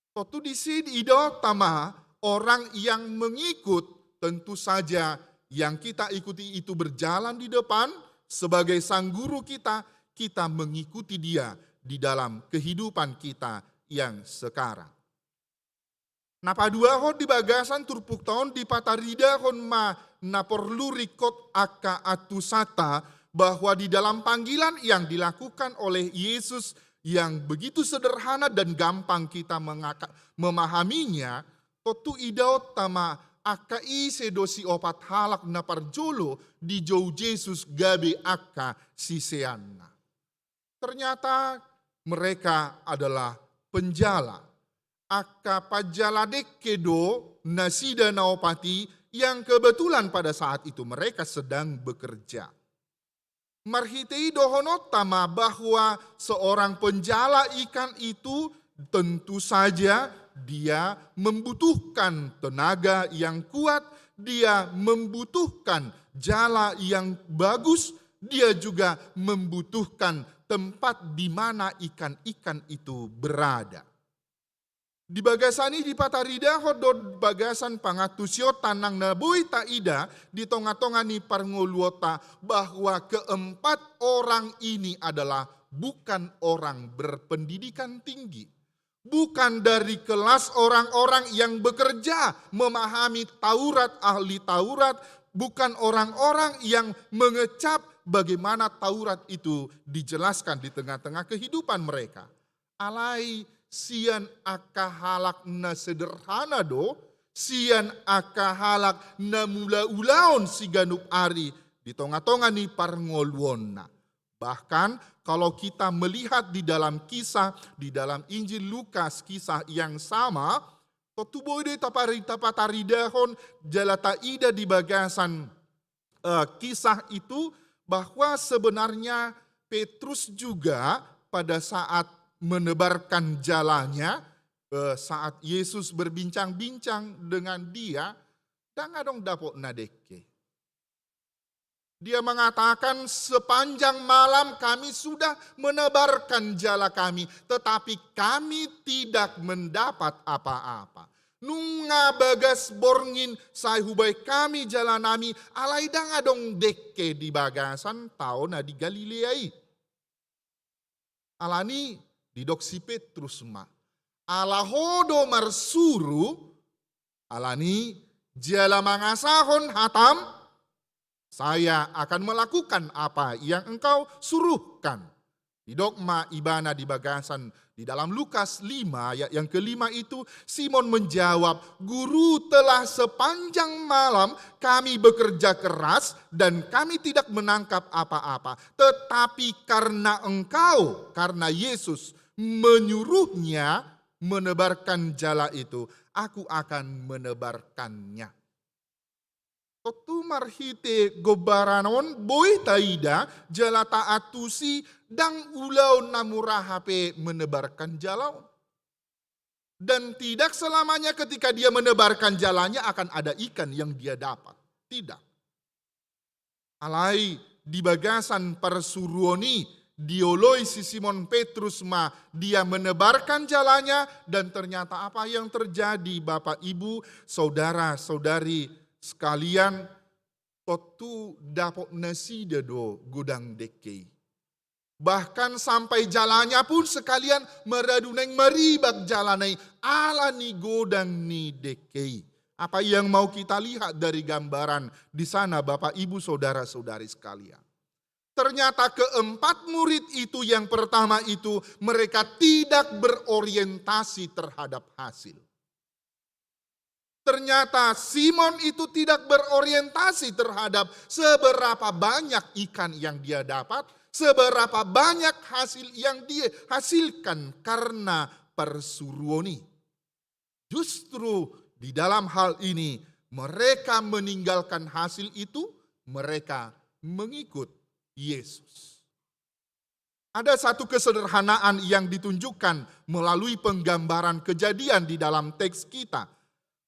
Totu di sini ido tama orang yang mengikut tentu saja yang kita ikuti itu berjalan di depan sebagai sang guru kita, kita mengikuti dia di dalam kehidupan kita yang sekarang. Napa dua hon di bagasan turpuk tahun di patarida hon ma na perlu rikot aka atusata bahwa di dalam panggilan yang dilakukan oleh Yesus yang begitu sederhana dan gampang kita memahaminya, totu idaot tama aka ise dosi opat halak na parjolo di jauh Yesus gabe aka siseanna. Ternyata mereka adalah penjala. Aka pajaladek kedo nasida naopati yang kebetulan pada saat itu mereka sedang bekerja. Marhitei dohonot tama bahwa seorang penjala ikan itu tentu saja dia membutuhkan tenaga yang kuat, dia membutuhkan jala yang bagus, dia juga membutuhkan tempat di mana ikan-ikan itu berada. Di bagasani di patarida hodod bagasan pangatusyo tanang nabuy taida di tonga-tonga ni parngoluota bahwa keempat orang ini adalah bukan orang berpendidikan tinggi. Bukan dari kelas orang-orang yang bekerja memahami Taurat, ahli Taurat, bukan orang-orang yang mengecap bagaimana Taurat itu dijelaskan di tengah-tengah kehidupan mereka. Alai sian aka halak na sederhana do, sian aka halak na mula-ulaon si ganup ari di tonga-tonga ni parngolwonna. Bahkan kalau kita melihat di dalam kisah, di dalam Injil Lukas kisah yang sama, totuboy de tapataridahon jalata ida di bagasan kisah itu bahwa sebenarnya Petrus juga pada saat menebarkan jalannya saat Yesus berbincang-bincang dengan dia, dan adong dapok nadeke. Dia mengatakan sepanjang malam kami sudah menebarkan jala kami, tetapi kami tidak mendapat apa-apa. Nunga bagas borngin sai hubai kami jalanami alai dang adong deke di bagasan tahun di Galileai. Alani didok si Petrus ma. Alahodo marsuru alani jala mangasahon hatam. Saya akan melakukan apa yang engkau suruhkan. Di dogma ibana di bagasan di dalam Lukas 5 ayat yang kelima itu Simon menjawab, Guru telah sepanjang malam kami bekerja keras dan kami tidak menangkap apa-apa. Tetapi karena engkau, karena Yesus menyuruhnya menebarkan jala itu, aku akan menebarkannya. Totu marhite gobaranon boy taida jala taatusi dang ulau namurahape menebarkan jalau. Dan tidak selamanya ketika dia menebarkan jalannya akan ada ikan yang dia dapat. Tidak. Alai di bagasan persuruoni dioloi si Simon Petrus ma dia menebarkan jalannya dan ternyata apa yang terjadi Bapak Ibu saudara-saudari sekalian, totu dapok nasi do gudang dekei. Bahkan sampai jalannya pun sekalian meraduneng meribak jalanai ala ni godang ni dekei. Apa yang mau kita lihat dari gambaran di sana Bapak Ibu saudara-saudari sekalian. Ternyata keempat murid itu yang pertama itu mereka tidak berorientasi terhadap hasil. Ternyata Simon itu tidak berorientasi terhadap seberapa banyak ikan yang dia dapat, seberapa banyak hasil yang dia hasilkan karena persuruoni. Justru di dalam hal ini mereka meninggalkan hasil itu, mereka mengikut Yesus. Ada satu kesederhanaan yang ditunjukkan melalui penggambaran kejadian di dalam teks kita.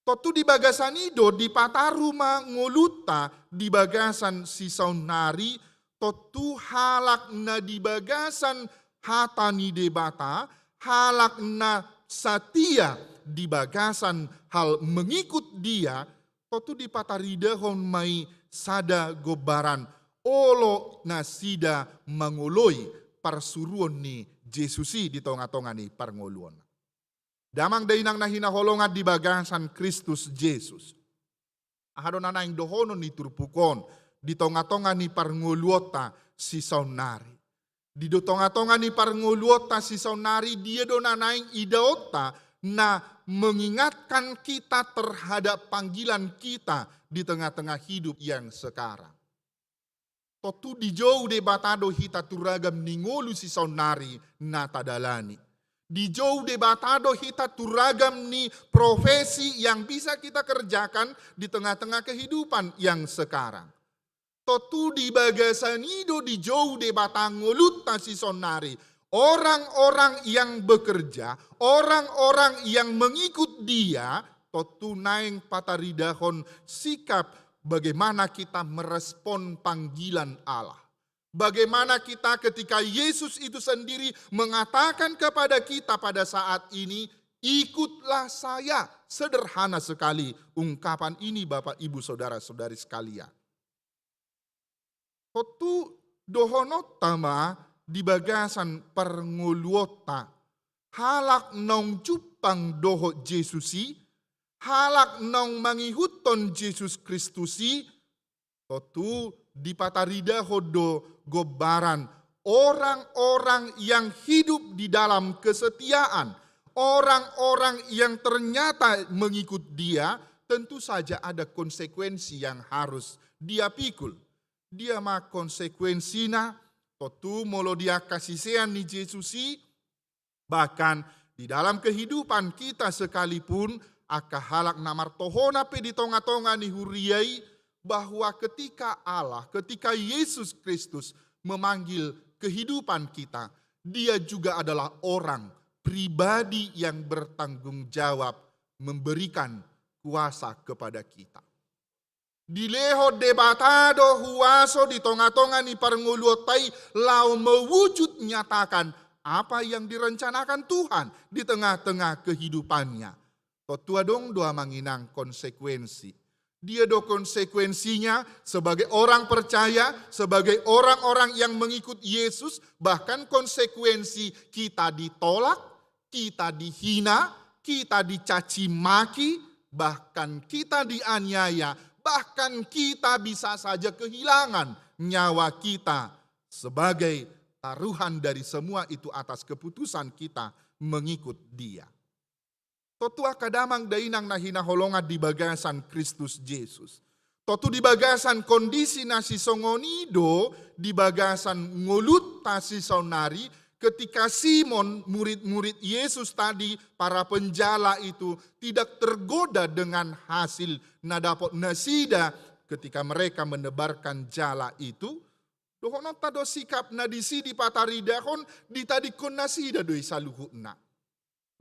Totu di bagasanido di pataruma ngoluta di bagasan sisaunari totu halak na di bagasan hatani debata halak na satia di bagasan hal mengikut dia totu di pataridahon mai sada gobaran olo nasida mangoloi parsuruon ni Jesusi di tonga-tonga ni parngoluon. Damang dainang nahina holongan di bagasan Kristus Yesus. Ahadon anaing dohono ni turpukon, di tonga-tonga ni parnguluota si saunari. Di do tonga-tonga ni parnguluota si saunari, dia do nanaing idaota na mengingatkan kita terhadap panggilan kita di tengah-tengah hidup yang sekarang. Totu di jauh de batado hita turagam ningolu si saunari na tadalani. Di jauh de batado hita turagam ni profesi yang bisa kita kerjakan di tengah-tengah kehidupan yang sekarang. Totu di bagasanido di jauh de batangolut si sonari. Orang-orang yang bekerja, orang-orang yang mengikut dia, totu naing pataridahon sikap bagaimana kita merespon panggilan Allah. Bagaimana kita ketika Yesus itu sendiri mengatakan kepada kita pada saat ini, ikutlah saya. Sederhana sekali ungkapan ini Bapak Ibu Saudara-saudari sekalian. Kotu dohonotama di bagasan pernguluota, halak nong cupang doho Jesusi, halak nong mangihuton Yesus Kristusi, kotu di patarida hodo gobaran orang-orang yang hidup di dalam kesetiaan, orang-orang yang ternyata mengikut dia, tentu saja ada konsekuensi yang harus dia pikul. Dia mah konsekuensinya, totu molo dia kasihsean ni Jesusi, bahkan di dalam kehidupan kita sekalipun, aka halak namar tohona pe di tonga-tonga ni huriai, bahwa ketika Allah, ketika Yesus Kristus memanggil kehidupan kita, dia juga adalah orang pribadi yang bertanggung jawab memberikan kuasa kepada kita. Dileho debatado huaso di tonga-tonga ni parnguluotai lau mewujud nyatakan apa yang direncanakan Tuhan di tengah-tengah kehidupannya. Totua dong doa manginang konsekuensi. Dia do konsekuensinya sebagai orang percaya, sebagai orang-orang yang mengikut Yesus, bahkan konsekuensi kita ditolak, kita dihina, kita dicaci maki, bahkan kita dianiaya, bahkan kita bisa saja kehilangan nyawa kita sebagai taruhan dari semua itu atas keputusan kita mengikut Dia. Totu akadamang dainang nahina holongan di bagasan Kristus Yesus. Totu di bagasan kondisi nasi songonido, di bagasan ngulut tasi saunari, ketika Simon murid-murid Yesus tadi, para penjala itu tidak tergoda dengan hasil nadapot nasida ketika mereka menebarkan jala itu, dohono tado sikap nadisi di pataridahon ditadikon nasida doi saluhuna.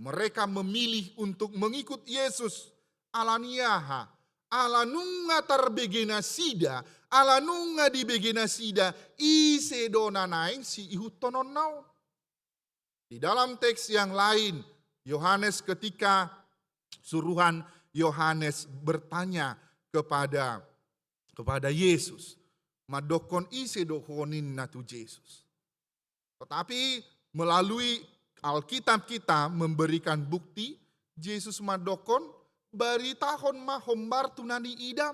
Mereka memilih untuk mengikut Yesus. Alaniaha, alanunga tarbegena sida, alanunga di begena sida, ise dona naing si ihutonon nau. Di dalam teks yang lain, Yohanes ketika suruhan Yohanes bertanya kepada Yesus, madokon ise dohonin natu Yesus. Tetapi melalui Alkitab kita memberikan bukti, Yesus madokon, baritahon mahombar tunani idam.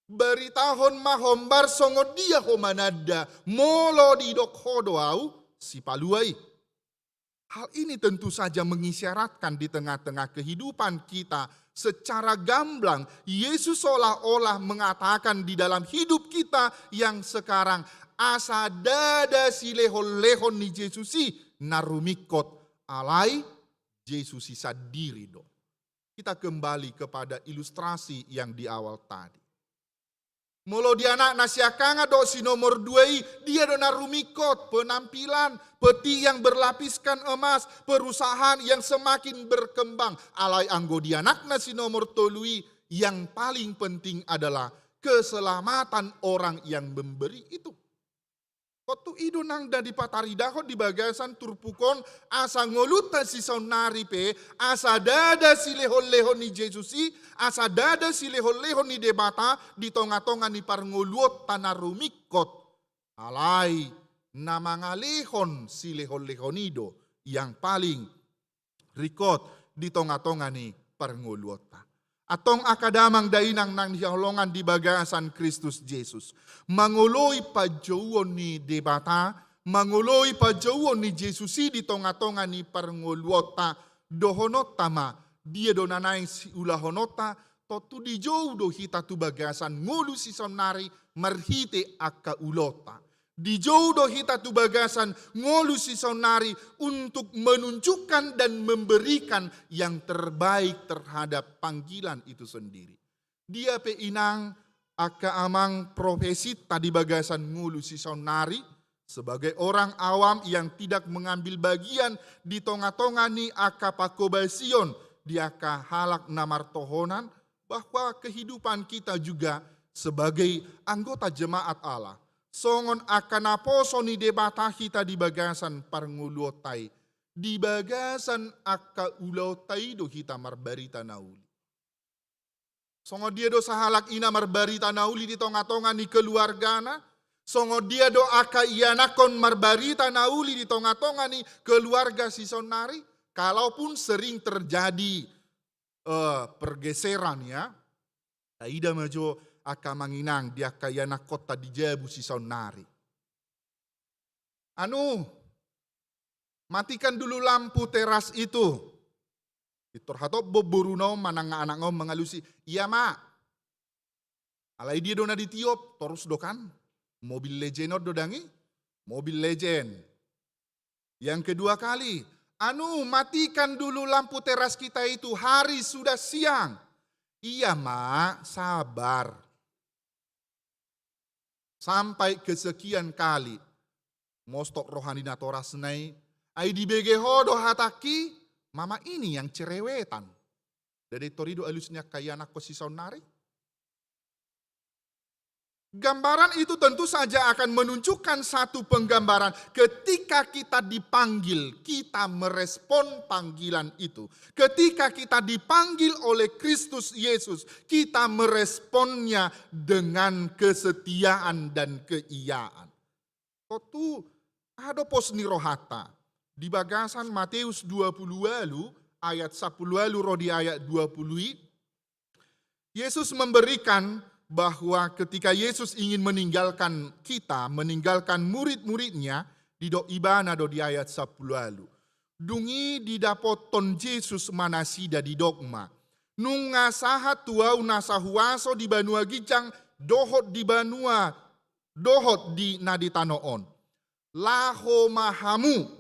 Baritahon mahombar songo dia homanada, molo di dokhodo au si paluai. Hal ini tentu saja mengisyaratkan di tengah-tengah kehidupan kita secara gamblang, Yesus seolah-olah mengatakan di dalam hidup kita yang sekarang, asa dada si lehon-lehon ni Yesusi, narumikot alai Yesusi sadiri do. Kita kembali kepada ilustrasi yang di awal tadi. Molo di anak nasiakanga do si nomor 2, dia do narumikot penampilan, peti yang berlapiskan emas, perusahaan yang semakin berkembang. Alai anggo di anak nasi nomor 3, yang paling penting adalah keselamatan orang yang memberi itu. Kotu idu nang dari pataridahon di bagasan turpukon asa ngoluta si saunari pe, asa dada si lehon-lehon ni Jesusi, asa dada si lehon-lehon ni debata di tonga-tonga ni parngoluot tanarumikot. Alai namangalehon si lehon-lehonido yang paling rikot di tonga-tonga ni perngoluota. Atong akadamang dainang nang hiholongan di bagasan Kristus Yesus. Mangoloi pajauon ni debata, mangoloi pajauon ni Yesusi di tonga-tonga ni perngoluota, dohonota ma, dia donanay si ulahonota, totu di jauh do hita tu bagasan ngulu si sonari marhite akka ulota. Di jauh do hita tu bagasan ngolu si sonari untuk menunjukkan dan memberikan yang terbaik terhadap panggilan itu sendiri. Dia pe inang akka amang profesi tadi bagasan ngulu si sonari sebagai orang awam yang tidak mengambil bagian di tonga-tonga ni akka pakobasion dia ka halak namartohonan bahwa kehidupan kita juga sebagai anggota jemaat Allah. Songon akan aposo ni debata kita di bagasan parnguluotai. Di bagasan akka ulautai do kita marbarita nauli. Songon dia do sahalak ina marbarita nauli di tonga-tonga ni keluargana. Songon dia do akka ianakon marbarita nauli di tonga-tonga ni keluarga si sonari. Kalaupun sering terjadi pergeseran ya. Taida majo aka manginang dia kaya na kota di jabu si sonari. Matikan dulu lampu teras itu. Itorhato boburuno manang anak ngom mengalusi. Iya ma. Alai dia dona ditiop terus dokan. Mobil legend dodangi. Mobil legend. Yang kedua kali. Matikan dulu lampu teras kita itu. Hari sudah siang. Iya ma, sabar. Sampai kesekian kali. Mostok rohani natora senai. Ai di BGH do hataki. Mama ini yang cerewetan. Dari torido alusnya kaya anak si sonari. Gambaran itu tentu saja akan menunjukkan satu penggambaran. Ketika kita dipanggil, kita merespon panggilan itu. Ketika kita dipanggil oleh Kristus Yesus, kita meresponnya dengan kesetiaan dan keiyaan. Kotu ada pos nirohata. Di bagasan Matius 20 lalu, ayat 10 lalu rodi ayat 20, Yesus memberikan bahwa ketika Yesus ingin meninggalkan kita, meninggalkan murid-muridnya, di do ibana do di ayat 10 lalu. Dungi didapoton Yesus manasida di dogma. Nunga sahat tuau nasahuaso di banua gijang, dohot di banua, dohot di naditanoon. Laho mahamu,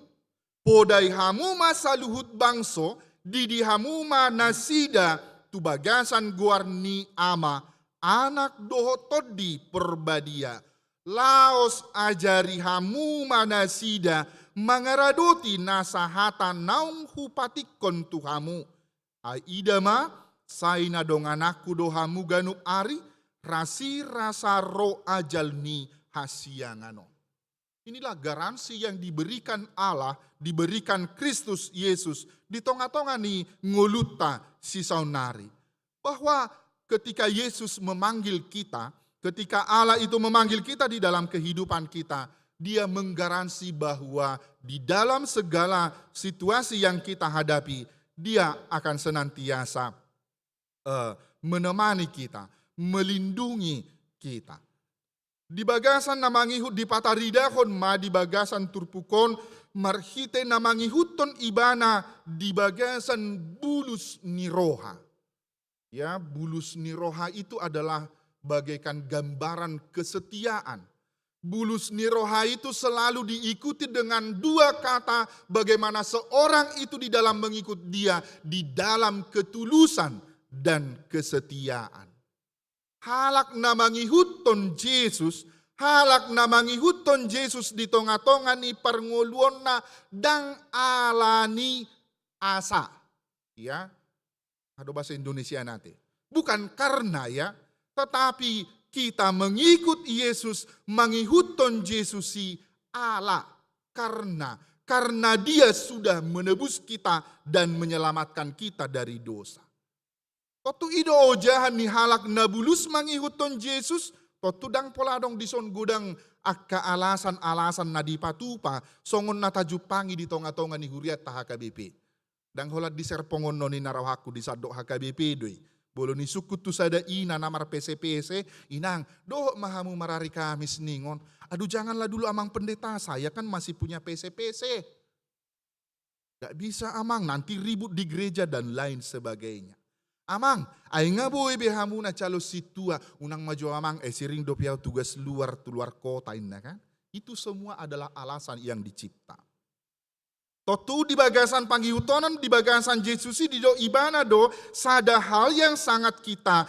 podai hamu masaluhut bangso, didi hamu manasida tubagasan guarni ama, anak dohotod di perbadia. Laos ajari hamu manasida mangaradoti nasahata naung hupatikon tuhamu. Aidama saina dong anakku dohamu ganu ari rasi rasa ro ajalni hasiangano. Inilah garansi yang diberikan Allah, diberikan Kristus Yesus di tonga-tonga ni ngoluta si saunari. Bahwa ketika Yesus memanggil kita, ketika Allah itu memanggil kita di dalam kehidupan kita, Dia menggaransi bahwa di dalam segala situasi yang kita hadapi, Dia akan senantiasa menemani kita, melindungi kita. Di bagasan namangihut di pataridahon ma di bagasan turpukon marhite namangihuton ibana di bagasan bulus niroha. Ya, bulus niroha itu adalah bagaikan gambaran kesetiaan. Bulus niroha itu selalu diikuti dengan dua kata bagaimana seorang itu di dalam mengikut dia di dalam ketulusan dan kesetiaan. Halak namangihuton Yesus, halak namangihuton Yesus di tonga-tonga ni perngoluonna dang alani asa. Ya, ada bahasa Indonesia nanti. Bukan karena ya, tetapi kita mengikut Yesus, mengihuton Yesus si Allah. Karena Dia sudah menebus kita dan menyelamatkan kita dari dosa. Totu ido ojahan ni halak nabulus mengihuton Yesus, totu dang poladong dison gudang akka alasan-alasan na dipatupa, songon natajupangi di tonga-tonga ni huriat taha KBP. Dan holat di serpongon noni narawaku di sadok HKBP doi. Bolo ni suku tu sada ina namar PCPC, inang, doh mahamu marari Kamis ningon. Aduh janganlah dulu amang pendeta, saya kan masih punya PCPC. Gak bisa amang, nanti ribut di gereja dan lain sebagainya. Amang, ay nga boy behamu na calo situa, unang maju amang, siring do piau tugas luar kota ina kan. Itu semua adalah alasan yang dicipta. Totu di bagasan panggihutonan, di bagasan Yesusi, di do ibana do, sada hal yang sangat kita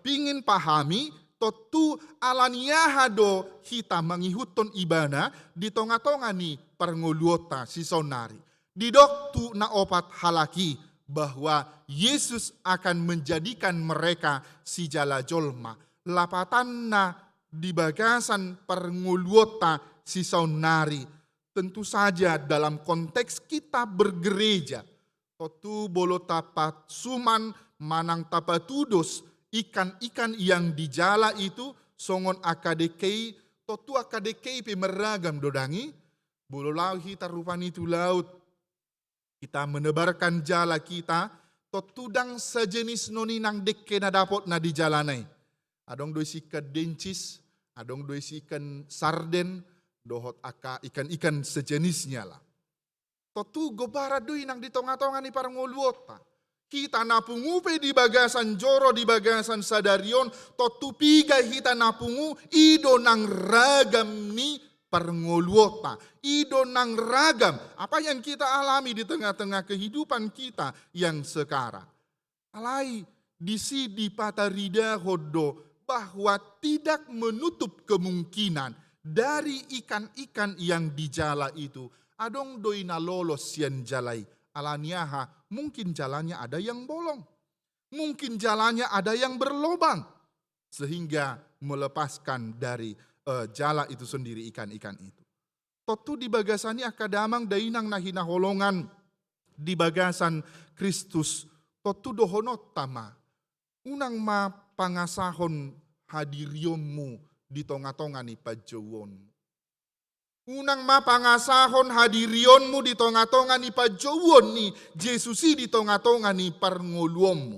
pingin pahami, totu alaniaha do kita mengihuton ibana, di tonga-tonga ni perngoluota si sonari. Di doktu na opat halaki, bahwa Yesus akan menjadikan mereka si jala jolma. Lapatan na di bagasan perngoluota si sonari. Tentu saja dalam konteks kita bergereja, totu bolo tapat suman manang tapatudos, ikan-ikan yang di jala itu songon akadekei, totu akadekei pemeragam dodangi, bolo lau kita rupani itu laut, kita menebarkan jala kita, totu dang sejenis noni nang dekke na dapot na di jalanai. Adong doi sikan dencis, adong doi sikan sarden, dohot aka ikan-ikan sejenisnya lah. Totu gobara dui nang di tonga-tonga ni parang ngoluota. Kita napungupe di bagasan joro di bagasan sadarion. Totu piga kita napungu ido nang ragam ni parngoluota. Ido nang ragam. Apa yang kita alami di tengah-tengah kehidupan kita yang sekarang. Alai di sidi patarida hodo bahwa tidak menutup kemungkinan dari ikan-ikan yang di jala itu, adong doi na lolos sian jalai. Alaniaha, mungkin jalannya ada yang bolong. Mungkin jalannya ada yang berlobang. Sehingga melepaskan dari jala itu sendiri ikan-ikan itu. Totu di bagasani akadamang dainang nahina holongan di bagasan Kristus. Totu dohonot tama. Unang ma pangasahon hadirionmu di tonga-tonga ni pajawon. Unang mapangasahon hadirionmu di tonga-tonga ni pajawon ni Jesusi di tonga-tonga ni parngoluommu.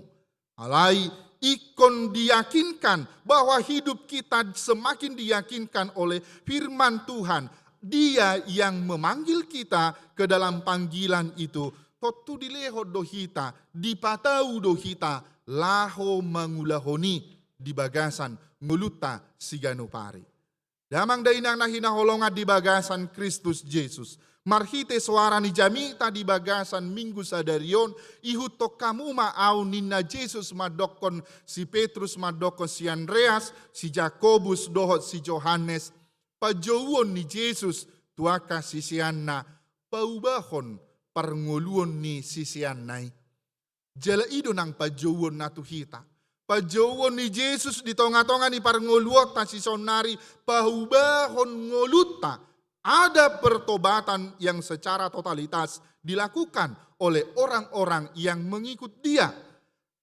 Alai ikon diyakinkan bahwa hidup kita semakin diyakinkan oleh firman Tuhan. Dia yang memanggil kita ke dalam panggilan itu. Totu dilehot dohita, dipatau dohita, laho mangulahoni di bagasan nguluta sigano pari. Damang dainang nahina holongan di bagasan Kristus Yesus. Marhite suara ni jamita di bagasan Minggu Sadarion. Ihutok kamu maau ninna Yesus madokon si Petrus madokon si Andreas. Si Jakobus dohot si Johannes. Pajawon ni Yesus tuaka sisianna. Paubahon parnguluon ni sisiannai. Jala ido nang pajawon na tuhita. Pajawon ni Yesus di tonga-tonga ni parngoluota si sonari pahubahon ngoluta. Ada pertobatan yang secara totalitas dilakukan oleh orang-orang yang mengikut dia.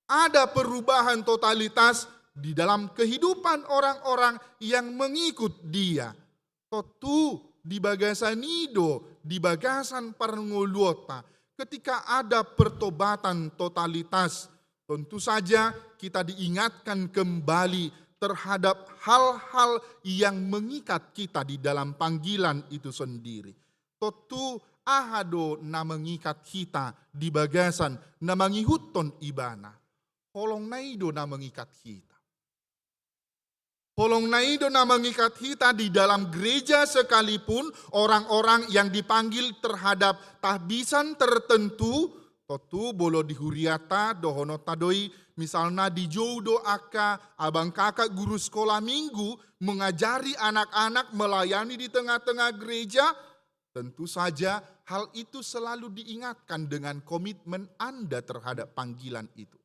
Ada perubahan totalitas di dalam kehidupan orang-orang yang mengikut dia. Totu di bagasan ido, di bagasan parngoluota. Ketika ada pertobatan totalitas, tentu saja kita diingatkan kembali terhadap hal-hal yang mengikat kita di dalam panggilan itu sendiri. Totu ahado na mengikat kita di bagasan na mangihuton ibana. Holong naido na mengikat kita. Holong naido na mengikat kita di dalam gereja sekalipun orang-orang yang dipanggil terhadap tahbisan tertentu. Totu bolo dihuriata dohono tadoi misalnya di jodo aka abang kakak guru sekolah minggu mengajari anak-anak melayani di tengah-tengah gereja. Tentu saja hal itu selalu diingatkan dengan komitmen Anda terhadap panggilan itu.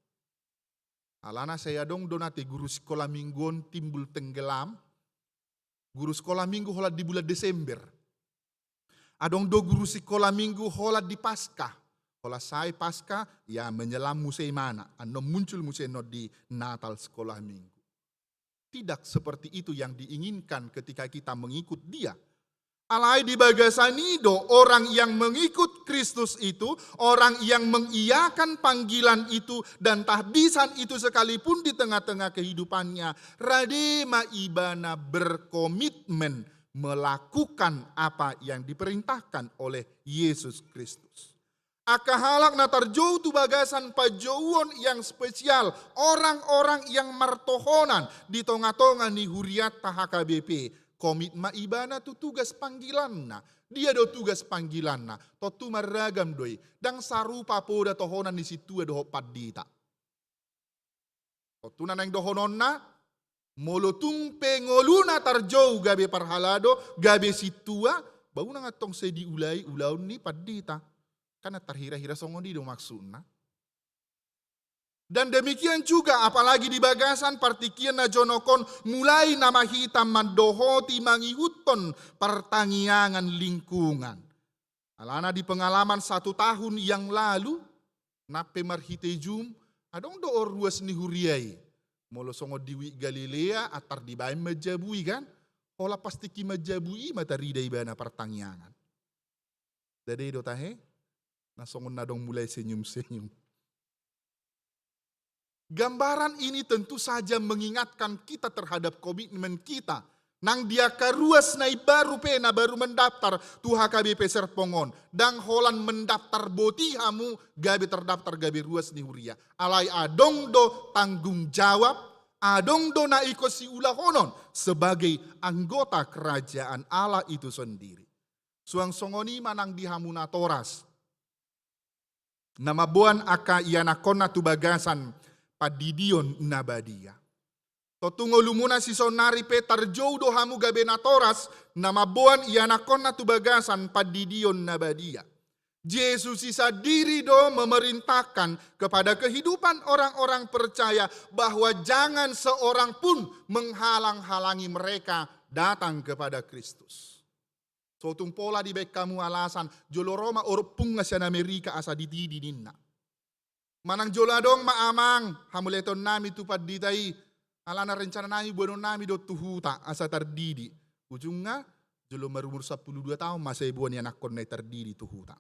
Alana saya dong donate guru sekolah mingguan timbul tenggelam. Guru sekolah minggu holat di bulan Desember. Adong do guru sekolah minggu holat di Paskah. Kalau saya pasca, ya menyelam musai mana. Ano muncul musai no di Natal sekolah minggu. Tidak seperti itu yang diinginkan ketika kita mengikut dia. Alai di bagasanido, orang yang mengikut Kristus itu, orang yang mengiyakan panggilan itu dan tahbisan itu sekalipun di tengah-tengah kehidupannya, rade maibana berkomitmen melakukan apa yang diperintahkan oleh Yesus Kristus. Akahalak na tarjou tu bagasan pajouon yang spesial, orang-orang yang martohonan di tonga-tonga ni huriat HKBP. Komit maibana tu tugas panggilan na. Dia do tugas panggilan na. Totu maragam doi. Dang sarupa poda tohonan di situ do padita. Totu na nang dohonon na. Molotung pengoluna tarjou gabe parhalado. Gabe situa. Bau na ngatong se diulai ulaun ni padita. Karena terhira-hira songon di do maksudna. Dan demikian juga apalagi di bagasan partikian na jonokon mulai nama hitam mandohoti mangihuton pertaniangan lingkungan. Alana di pengalaman 1 tahun yang lalu nape marhitejum adong do orruas ni huriai. Molo songo diwi Galilea atar di baim majabui kan. Ola pasti ki majabui matari dai bana pertaniangan. Dade do tahe na songon nadong mulai senyum-senyum. Gambaran ini tentu saja mengingatkan kita terhadap komitmen kita. Nang dia karuas nai baru pena baru mendaftar tu HKBP Serpongon. Dang holan mendaftar boti hamu gabe terdaftar gabe ruas ni huria. Alai adong do tanggung jawab, adong do na iko si ulahonon sebagai anggota kerajaan Allah itu sendiri. Suang songoni manang di hamuna toras. Nama buan aka ianakona tu bagasan padidion nabadia. Totungo lumuna si sonari petar do hamu gabenatoras nama boan ianakonna tu bagasan padidion nabadia. Yesus sisa diri do memerintahkan kepada kehidupan orang-orang percaya bahwa jangan seorang pun menghalang-halangi mereka datang kepada Kristus. Sotung pola di bek kamu alasan jolo Roma orpung ngasian Amerika asa ditidi ninna. Manang joladong maamang hamuleton nami tupad ditai alana rencana nami buano nami do tuhuta asa tardidi ujungnya jolo marumur 12 tahun masa ibuan yang nakon na tardidi tuhuta.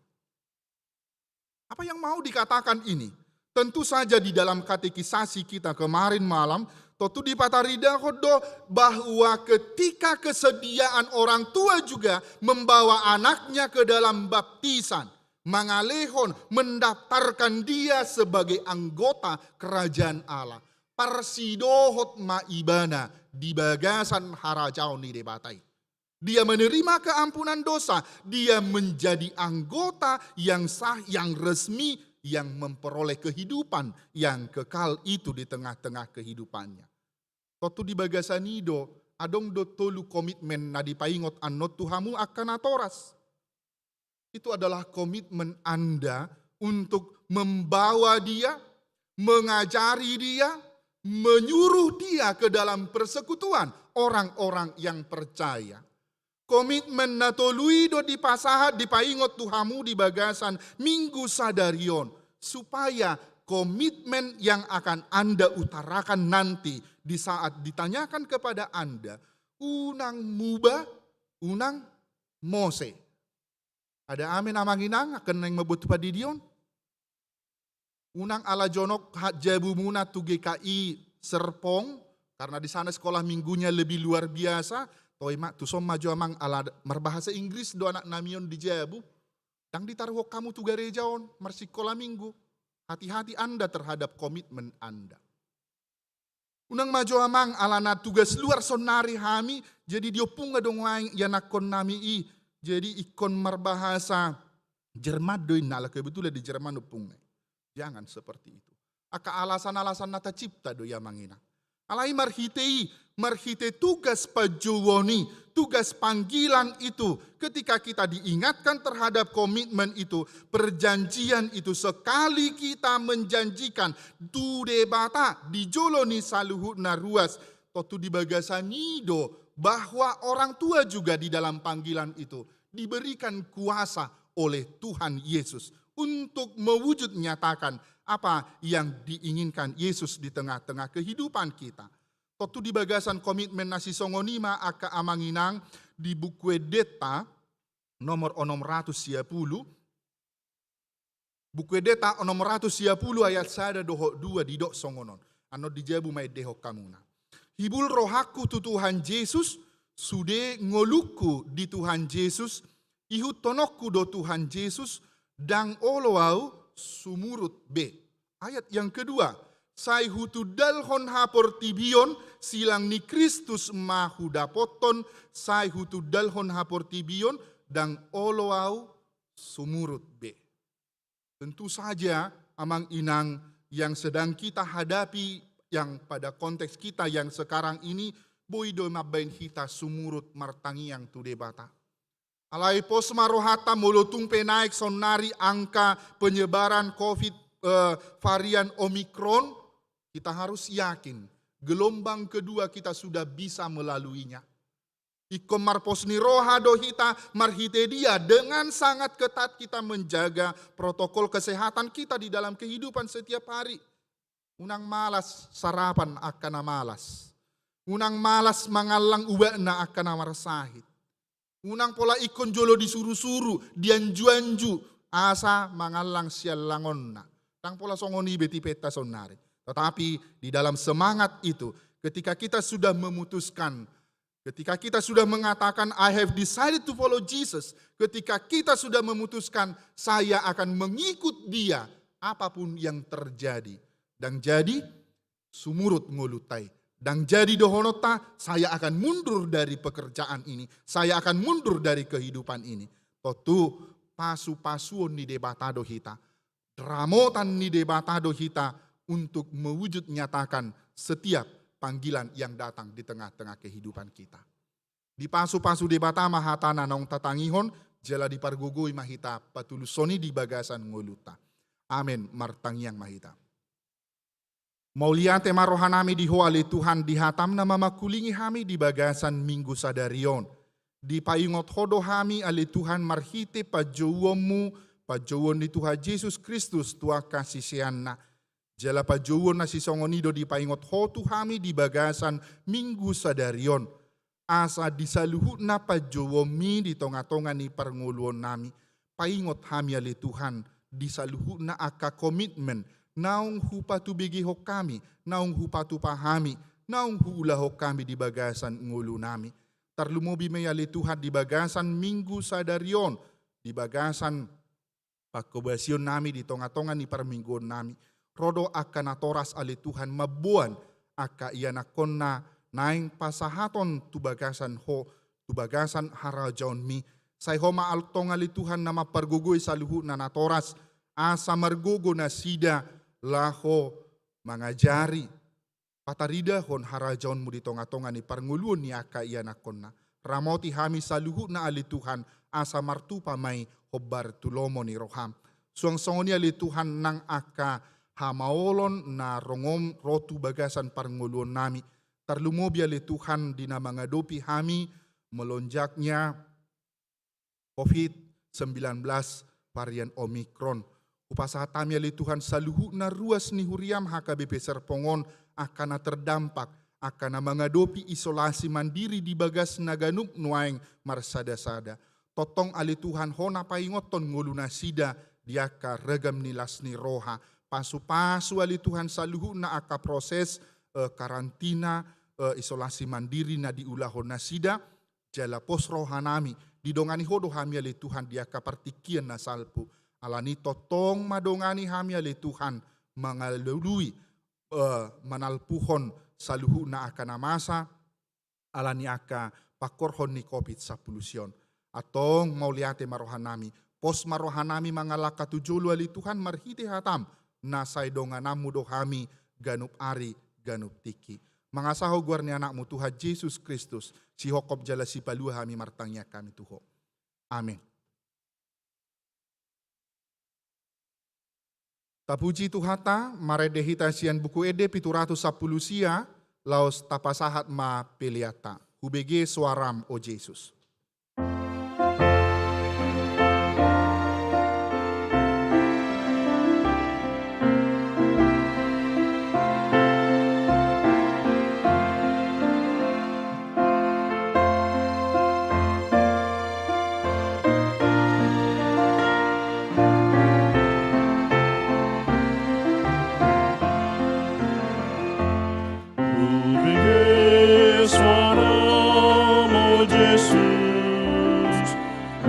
Apa yang mau dikatakan ini? Tentu saja di dalam katekisasi kita kemarin malam totu di patarida kodo bahwa ketika kesediaan orang tua juga membawa anaknya ke dalam baptisan, mangalehon mendaftarkan dia sebagai anggota kerajaan Allah. Parsidohot maibana di bagasan harajau ni debatai. Dia menerima keampunan dosa, dia menjadi anggota yang sah, yang resmi, yang memperoleh kehidupan yang kekal itu di tengah-tengah kehidupannya. Totu di bagasanido adong do tolu komitmen na dipaingot anot tuhamu akan atoras. Itu adalah komitmen Anda untuk membawa dia, mengajari dia, menyuruh dia ke dalam persekutuan orang-orang yang percaya. Komitmen natoluido di pasahat dipaingot tuhamu di bagasan minggu sadarion. Supaya komitmen yang akan Anda utarakan nanti di saat ditanyakan kepada Anda. Unang muba, unang mose. Ada amin amang inang akan yang mebut padidion. Unang ala jonok jabu muna tu GKI Serpong karena di sana sekolah minggunya lebih luar biasa. Toy mak tu som maju amang ala merbahasa Inggris do anak namion di jabu. Dang ditaruh kamu tu garejaon sekolah minggu. Hati-hati Anda terhadap komitmen Anda. Unang maju amang ala na tugas luar sonari hami jadi diopung dong waing yanakon nami i. Jadi ikon merbahasa Jerman doin nala kebetulan di Jerman upung. Jangan seperti itu. Aka alasan-alasan nata cipta do ya mangina. Alai marhite tugas pajuwoni, tugas panggilan itu. Ketika kita diingatkan terhadap komitmen itu, perjanjian itu sekali kita menjanjikan du debata di joloni saluhut naruas totu di bagasanido bahwa orang tua juga di dalam panggilan itu diberikan kuasa oleh Tuhan Yesus untuk mewujud nyatakan apa yang diinginkan Yesus di tengah-tengah kehidupan kita. Totu di bagasan komitmen nasi songonima aka amanginang di buku deta nomor 610, buku edeta 610 ayat 1-2 di dok songonon. Ano dijabu may dehok kamuna. Hibul rohaku tu Tuhan Yesus, sude ngoluku di Tuhan Yesus, ihut tonokku do Tuhan Yesus, dang olowau sumurut be. Ayat yang kedua, sai hutu dalhon hapor tibion, silang ni Kristus mahudapoton, sai hutu dalhon hapor tibion, dang olowau sumurut be. Tentu saja amang inang yang sedang kita hadapi, yang pada konteks kita yang sekarang ini, boido mabain kita sumurut martangi yang tude bata. Alai pos marohata molotung penaik sonari angka penyebaran COVID varian Omikron, kita harus yakin gelombang kedua kita sudah bisa melaluinya. Ikom marpos ni roha dohita marhite dia, dengan sangat ketat kita menjaga protokol kesehatan kita di dalam kehidupan setiap hari. Unang malas sarapan akan malas. Unang malas mangalang uwana akan marsahit. Unang pola ikon jolo disuru-suru, dianju-anju, asa mangalang sialangon na. Tang pola songoni beti peta sonari. Tetapi di dalam semangat itu, ketika kita sudah memutuskan, ketika kita sudah mengatakan I have decided to follow Jesus, ketika kita sudah memutuskan saya akan mengikut dia, apapun yang terjadi. Dan jadi sumurut ngulutai. Dan jadi dohonota, saya akan mundur dari pekerjaan ini. Saya akan mundur dari kehidupan ini. Totu pasu-pasuon ni debatado hita. Ramotan ni debatado hita untuk mewujud nyatakan setiap panggilan yang datang di tengah-tengah kehidupan kita. Di pasu-pasu debata mahatana nong tatangihon, jela di pargugui mahita patulusoni di bagasan nguluta. Amin, martangiang mahita. Mauliate marohanami di hoali Tuhan dihatam na mamakulingi hami di bagasan minggu sadarion. Di payungot hodo hami ali Tuhan marhite pajouomu, pajouon di Tuhan Yesus Kristus tua kasisianna. Jala pajouon na sisongonido di payungot hotu hami di bagasan minggu sadarion. Asa disaluhut na pajouomi di tonga-tonga ni parnguluon nami. Payungot hami ali Tuhan disaluhut na aka komitmen. Naung hupatu begihok kami, naung hupatu pahami, naung hulahok kami di bagasan ngulu nami. Tarlumobi mayali Tuhan di bagasan minggu sadarion, di bagasan pakobasyon nami di tonga-tonga ni parmingguon nami. Rodo akan atoras ali Tuhan mabuan, aka iyanakon na naing pasahaton tu bagasan harajaon mi. Say ho maaltong ali Tuhan na mapargugoy sa luhu na natoras, asa margugo na sida, laho mangajari patarida hon harajaon mu di tonga-tonga ni parnguluon ni aka iyanakon na ramoti hami saluhu na ali Tuhan asa martupa may hobar tulomo ni roham suang-songon ni ali Tuhan nang aka hamaolon na rongom rotu bagasan parnguluon nami tarlumobi ali Tuhan di na mangadopi hami melonjaknya COVID-19 varian Omikron. Upasatami ali Tuhan saluhu na ruas ni huriam HKBP Serpongon akan terdampak, akan mengadopi isolasi mandiri di bagas naganup nuaing marsada-sada. Totong ali Tuhan hona paingoton nguluna sida diaka regam nilas ni roha. Pasu-pasu ali Tuhan saluhu na aka proses karantina isolasi mandiri na diulahon na sida jala pos rohanami didongani hodo hami ali Tuhan diaka partikian na salpu. Alani totong madongani hami ali Tuhan mengalului manalpuhon saluhu na akan masa alani aka pakorhon ni COVID-19. Atong mauliate marohanami pos marohanami mangalaka tujulu ali Tuhan marhite hatam na saidonganamu dohami ganup ari ganup tiki. Mangasaho guarni anakmu Tuhan Yesus Kristus si hokop jala si palua hami martangnya kami tuho. Amin. Tapuji Tuhata, maredehita sian buku ede 710 sia, laos tapasahat ma peliata. Hubege suaram o Yesus.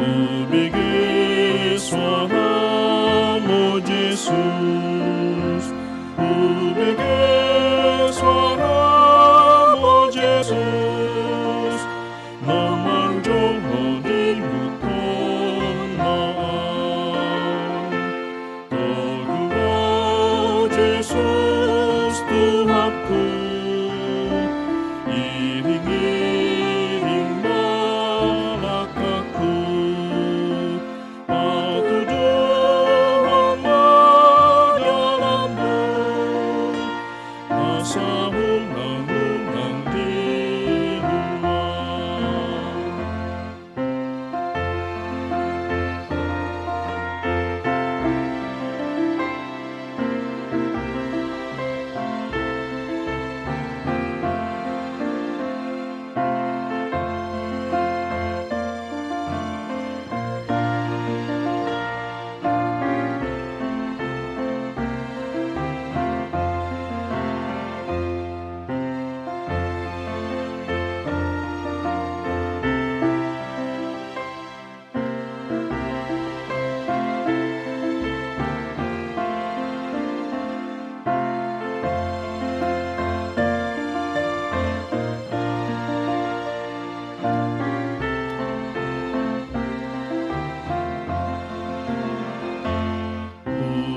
Ubige suaramu Yesus, ubige suaramu Yesus, memanggil hatimu tenang. Teguhlah Yesus Tuhanku, iring-iring malakaku, patuh Muhammad dalammu, masa ulang-ulang diulang.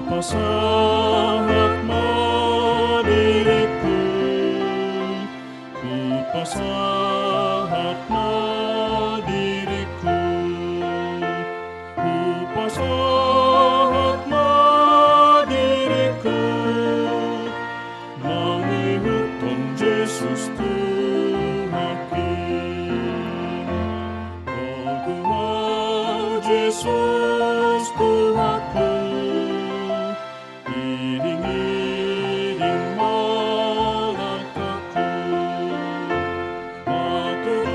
Upasahat diriku, upasahat diriku, upasahat diriku, mengikut Yesus Tuhanku. Teguhlah Yesus Tuhanku, iring-iring malakaku, patuh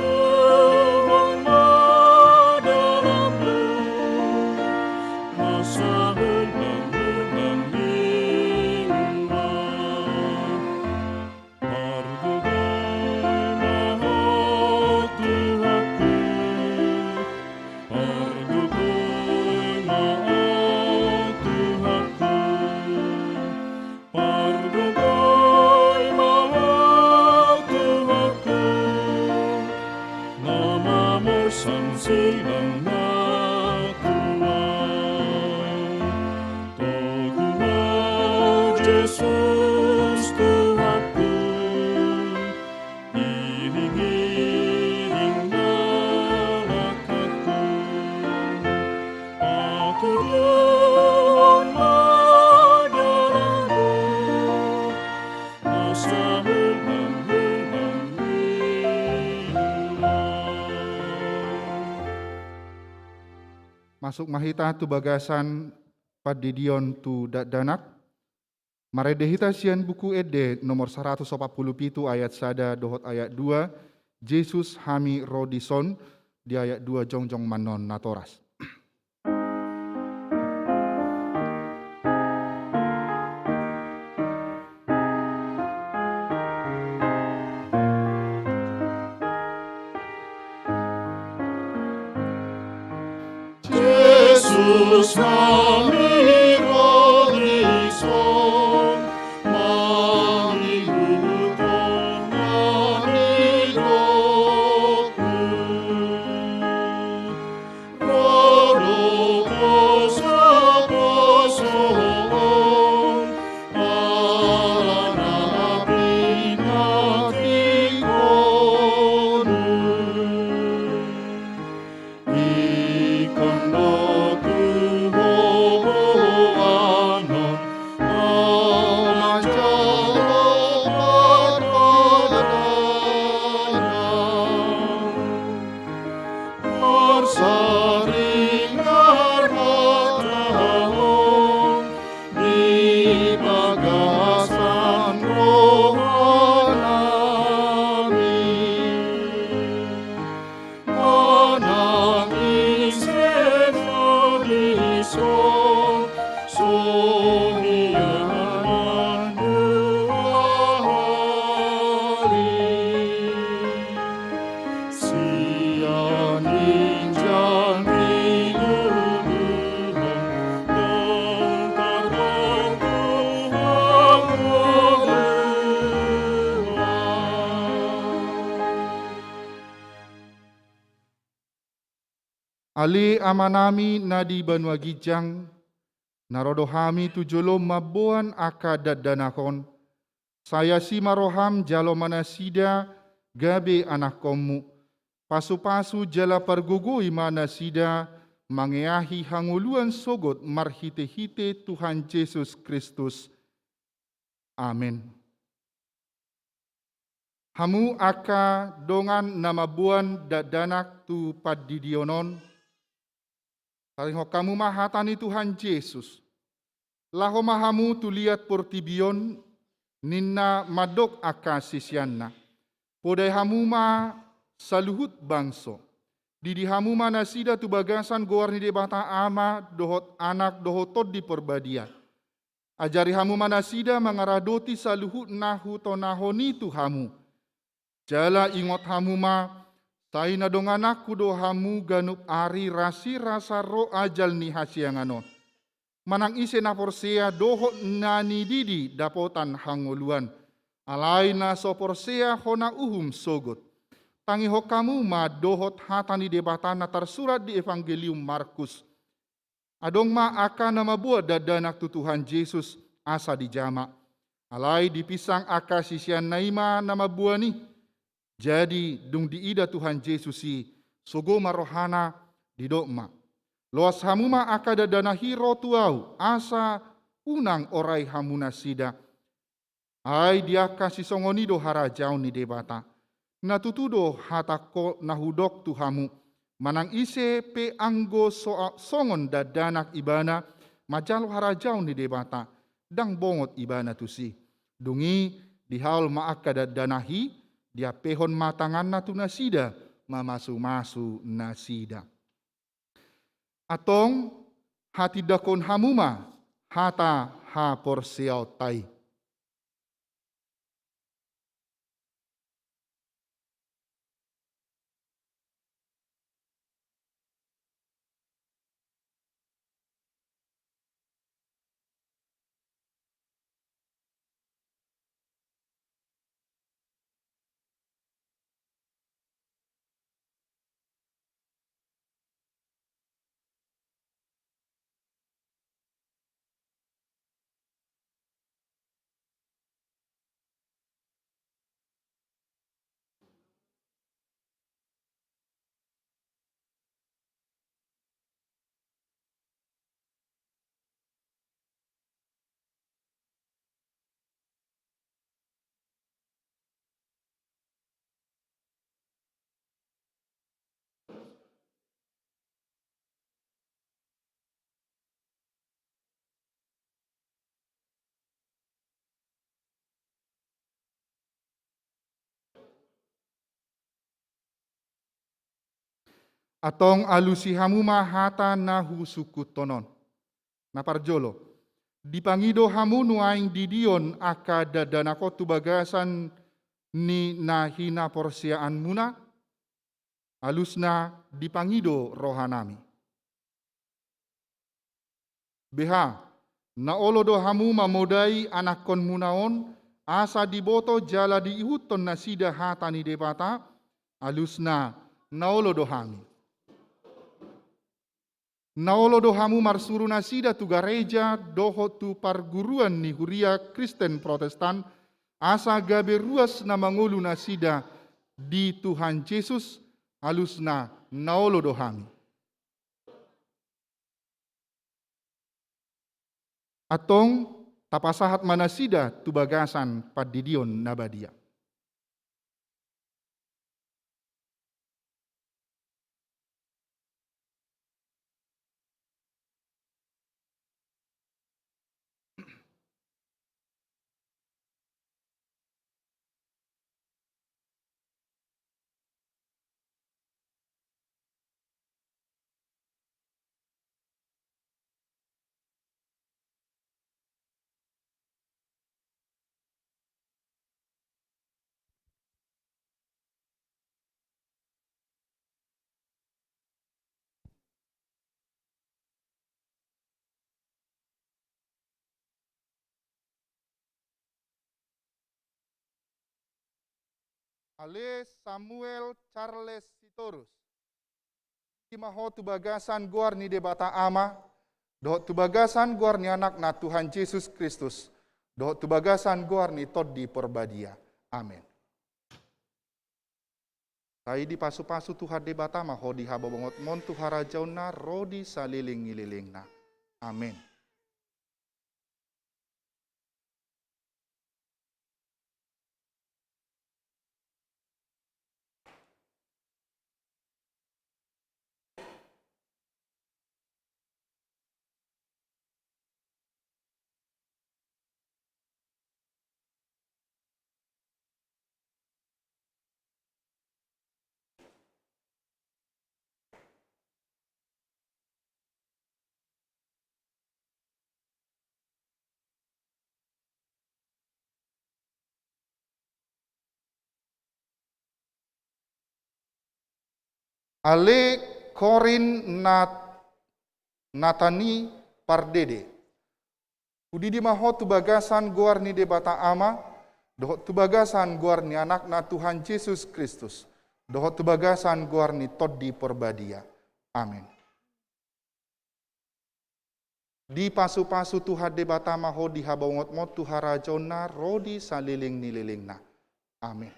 Muhammad dalammu, masa ulang-ulang diulang. Margogai mahal Tuhanku, margogai mahal Tuhanku, margogai mahal Tuhanku, namamu sansilang na Tuhan. Teguhlah Yesus Tuhanku, iring-iring malakaku, patuh Muhammad dalammu, masa ulang-ulang diulang.
Masuk mahita tu bagasan padidion tu danak. Maredehita sian buku ede nomor 147 ayat 1 dohot ayat 2. Yesus hami rodison di ayat 2 jongjong manon natoras.
Yesus kami rodison, mangikutkan hidupku. Rodo kosong-kosong, ala nabi natikonu. Ikan Sianin jangan
Ali amanami nadi banua gijang, narodohami tujolo mabuan aka dadanakon. Saya si maroham jalo manasida gabe anak komu. Pasu-pasu jala pergugui manasida mangeahi hanguluan sogot marhite-hite Tuhan Yesus Kristus. Amin. Hamu aka dongan nama buan dadanak tu padidionon. Saling kamu mahatani Tuhan Yesus. Laho mahamu tu liat portibion ninna madok aka sisyanna. Podai hamuma saluhut bangso. Didi hamuma nasida tu bagasan goarni debata ama dohot anak dohotod di perbadia. Ajari hamuma nasida mangaradoti saluhut nahu tonahoni tu hamu. Jala ingot hamuma saina dong anakku do hamu ganup ari rasi rasa ro ajal ni hasiangano. Manang ise na porsea dohot nani didi dapotan hangoluan. Alai na so porsea hona uhum sogot. Tangi hokamu ma dohot hatani debatan na tersurat di Evangelium Markus. Adong ma aka nama buat dadanak tu Tuhan Yesus asa di jama. Alai dipisang aka sisian naima nama buani. Jadi dung diida Tuhan Yesus si sogo marohana di dokma. Loas hamuma aka dadana hiro tuau asa unang orai hamuna sida. Ai dia kasih songonido harajau ni debata. Natutudo hatako nahudok tu hamu. Manang ise pe anggo songon dadanak ibana majalo harajau ni debata. Dang bongot ibana tu si. Dungi dihaul maaka dadanahi dia pehon matangan natu nasida mamasu-masu nasida. Atong hati dakon hamuma hata ha porsiau tai. Atong alusi hamuma hata nahu suku tonon. Naparjolo. Dipangido hamu nuaing didion aka dadanako tu bagasan ni nahina porsiaan muna. Alusna dipangido rohanami. Beha, naolo do hamu mamodai anak kon munaon asa diboto jala diihuton nasida hatani debata. Alusna naolo do hami. Naolo do hamu marsuru nasida tu gareja doho tu parguruan ni huria Kristen Protestan asa gabe ruas na mangulu nasida di Tuhan Yesus alusna naolo do hami. Atong tapasahat manasida tu bagasan padidion nabadia. Ale Samuel Charles Sitorus. Maho tu bagasan guar ni debata ama, dohot tu bagasan guar ni anak na Tuhan Yesus Kristus, dohot tu bagasan guar ni tod di perbadia. Amin. Tai di pasu-pasu Tuhan debata maho di hababongot mon tu harajauna rodi saliling ngililingna. Amin. Ale korin natani pardede. Udidi maho tu bagasan guar ni debata ama, dohot tu bagasan guar ni anak na Tuhan Yesus Kristus, dohot tu bagasan guar ni tod di perbadia. Amin. Di pasu-pasu Tuhan debata maho di habongot mo tu harajona rodi saliling nililingna. Amin.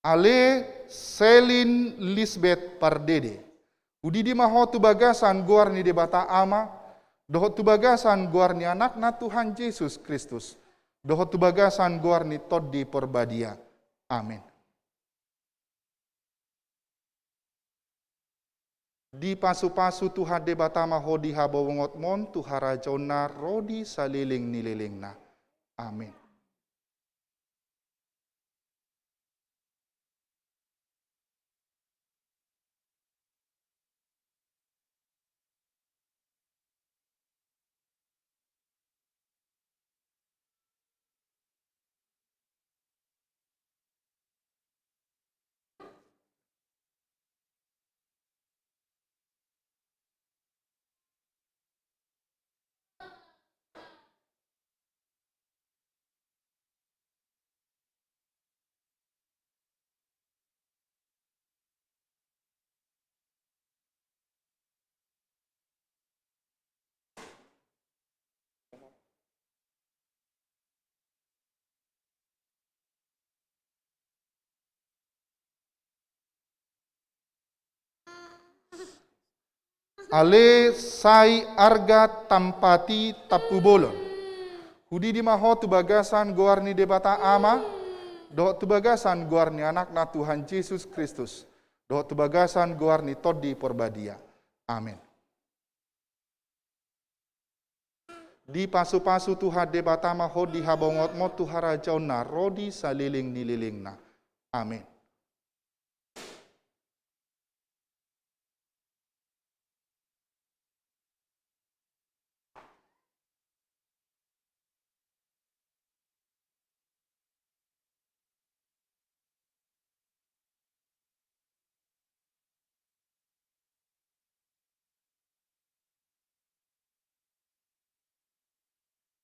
Ale Selin Lisbeth Pardede. Udidi maho tu bagasan guar ni debata ama, dohot tu bagasan guar ni anak na Tuhan Yesus Kristus, dohot tu bagasan guar ni tod di perbadia. Amin. Di pasu-pasu Tuhan debata maho di habawongot mon tu harajona rodi saliling nililingna. Amin. Ale sai arga tampati tapubolon. Hudi di maho tu bagasan guar ni debata ama, dohot tu bagasan guar ni anak na Tuhan Yesus Kristus, dohot tu bagasan guar ni tod di perbadia. Amin. Di pasu-pasu Tuhan debata maho di habongot mo tu harajauna rodi saliling nililingna. Amin.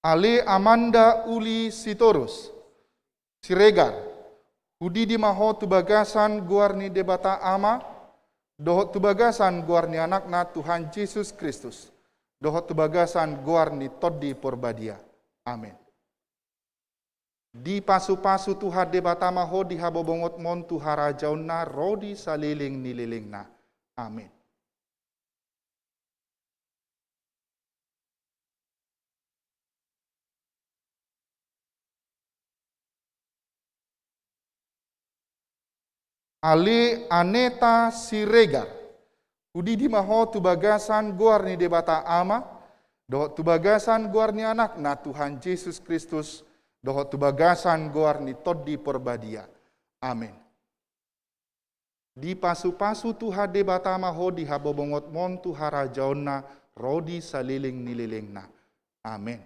Ale Amanda Uli Sitorus, Siregar, hudi di maho tu bagasan guar ni debata ama, dohot tu bagasan guar ni anak na Tuhan Yesus Kristus, dohot tu bagasan guar ni tod di perbadia. Amin. Di pasu-pasu Tuhan debata maho di habobongot mon tu harajauna rodi saliling nililingna. Amin. Ale Aneta Siregar, hudi di maho tu bagasan guar ni debata ama, dohot tu bagasan guar ni anak na Tuhan Yesus Kristus, dohot tu bagasan guar ni tod di perbadia. Amin. Di pasu-pasu Tuhan debata maho di habobongot mon tu harajauna rodi saliling nililingna. Amin.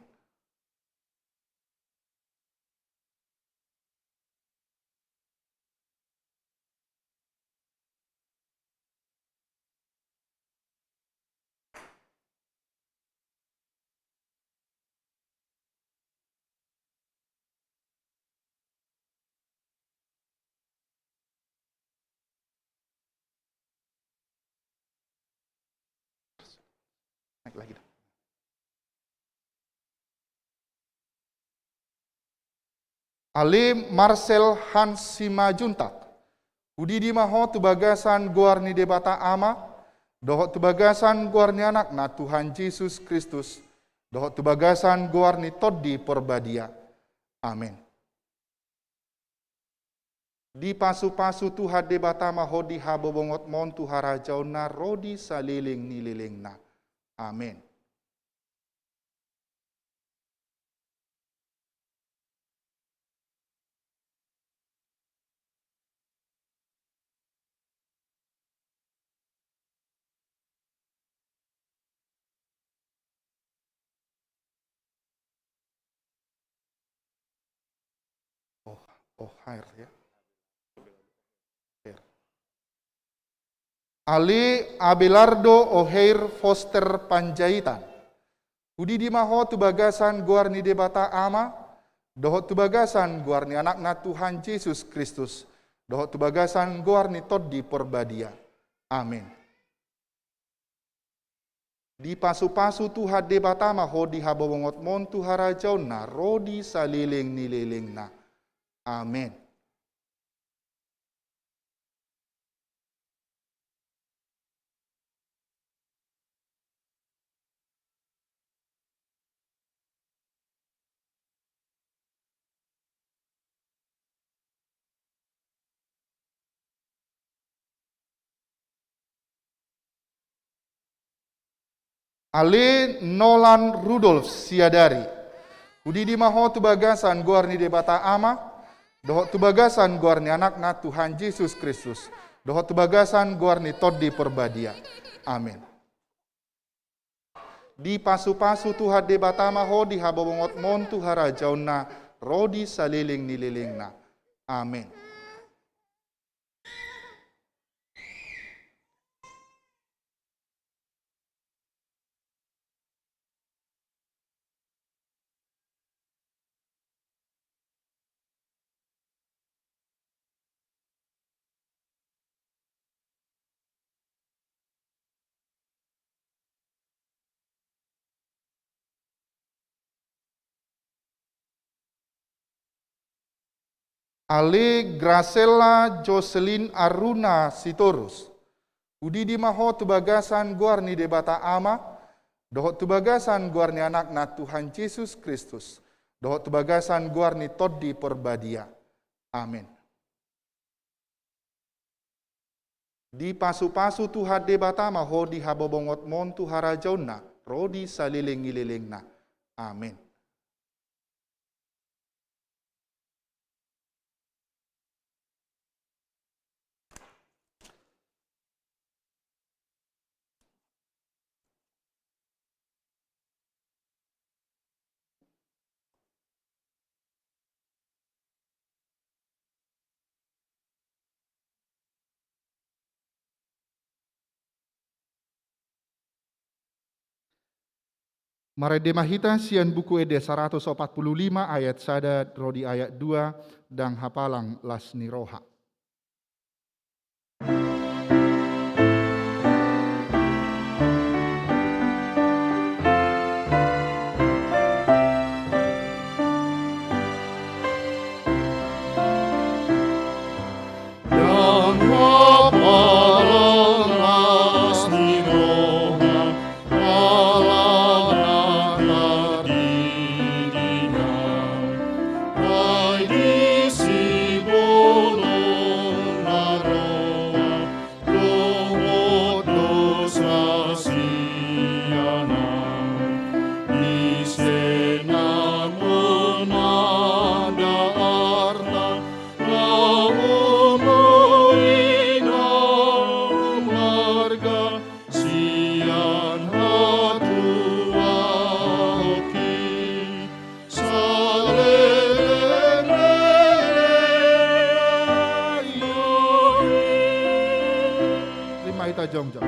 Naik lagi. Ali Marcel Hans Simajuntak. Udidi maho tu bagasan guarni debata ama, dohot tu bagasan guarni anak na Tuhan Yesus Kristus, dohot tu bagasan guarni toddi porbadia. Amin. Di pasu-pasu Tuhan debata maho di habobongot mon Tuhara jauna rodi saliling nililingna. Amin. Hair ya. Ali Abelardo O'Hare Foster Panjaitan. Udidi maho tu bagasan guarni debata ama, dohot tu bagasan guarni anakna Tuhan Yesus Kristus, dohot tu bagasan guarni toddi porbadia. Amin. Di pasu-pasu Tuhan debata maho di habobongot mon Tuhara jauna rodi saliling nililingna. Amin. Ali Nolan Rudolf Siadari. Udidi maho tu bagasan guarni debata ama, dohot tu bagasan guarni anakna Tuhan Yesus Kristus, dohot tu bagasan guarni toddi porbadia. Amin. Di pasu-pasu Tuhan debata maho di habobongot mon Tuhara jauna rodi saliling nililingna. Amin. Ali Gracella Jocelyn Aruna Sitorus. Udidi maho tu bagasan guarni debata ama, dohot tu bagasan guarni anakna Tuhan Yesus Kristus, dohot tu bagasan guarni toddi porbadia. Amin. Di pasu-pasu Tuhan debata maho di habobongot mon Tuhara jauna rodi saliling ngililingna. Amin. Marede mahita sian buku ede 145 ayat sada rodi ayat 2 dan hapalang las niroha. Jongjong.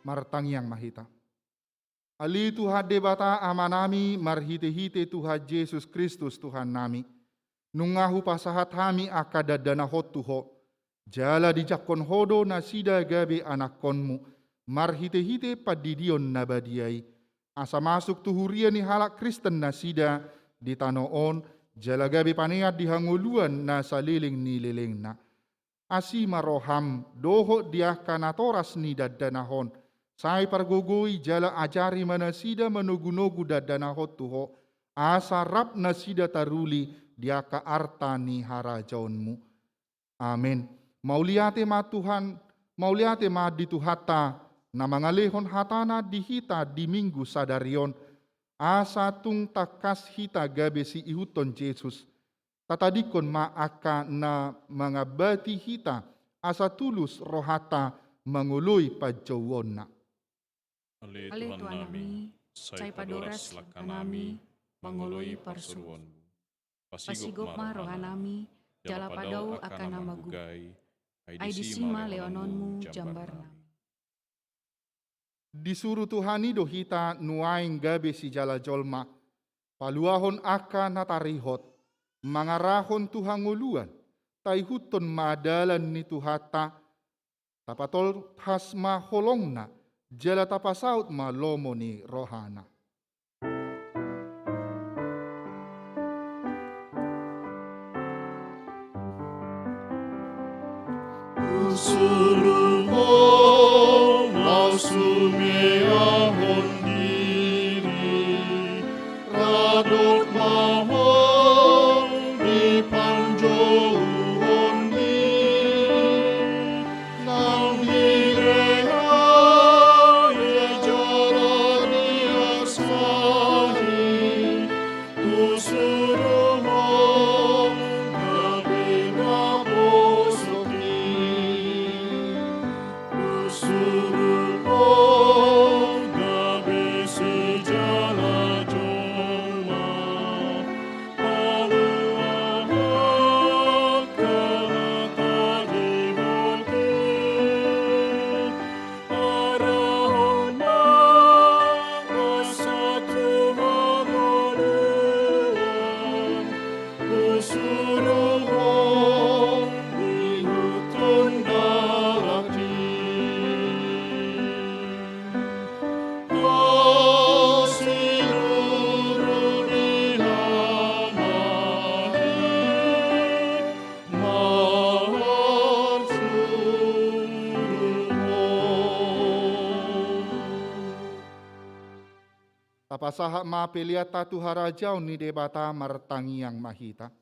martang yang mahita. Ali Tuhan debata amanami marhite-hite Tuhan Yesus Kristus Tuhan nami. Nungahu pasahat hami akada dana hotuho. Jala dijakon hodo nasida gabe anakonmu. Marhite-hite padidion nabadiai. Asa masuk tuhurian ni halak Kristen nasida di tanoon. Jala gabe paneat dihanguluan na saliling ni lelengna. Asi maroham doho dia kanatoras ni dadanahon. Sai pargogoi jala ajari manasida menugu-nugu dadanahot tuho. Asa rap nasida taruli dia ka arta ni harajaonmu. Amin. Mauliate ma Tuhan, mauliate ma di Tuhata, na mangalehon hatana dihita di minggu sadarion. Asa tung takas hita gabe si ihuton Yesus. Tatadikon ma aka na mangabati hita, asa tulus rohata mangului pajawon na.
Ale
Ale
Tuhan
Tuhan
nami,
nami,
sai padoras lakanami, mangoloi parsuruanmu.
pasigop ma rohanami, jala padau akan nama gu. Ai disima leononmu jambar nami.
Disuruh Tuhani dohita nuaing gabe si jala jolma. Paluahon aka natarihot. Mangarahon tuhanguluan. Taihuton madalan ni Tuhata. Tapatol hasma holongna. Jala tapasaut ma lomo ni rohana.
Suruhon masumeahon diri radot mahon di panjauhon diri nang direha ye jarani asmahi usuruhon kabina posokni Suruhon gabe si jala joma paluahon kana tadi hote arahon ma kasatu hangoluan usuruhon ihutun dalakti
Tapasaha ma peliata tu harajau ni debata martangi yang mahita.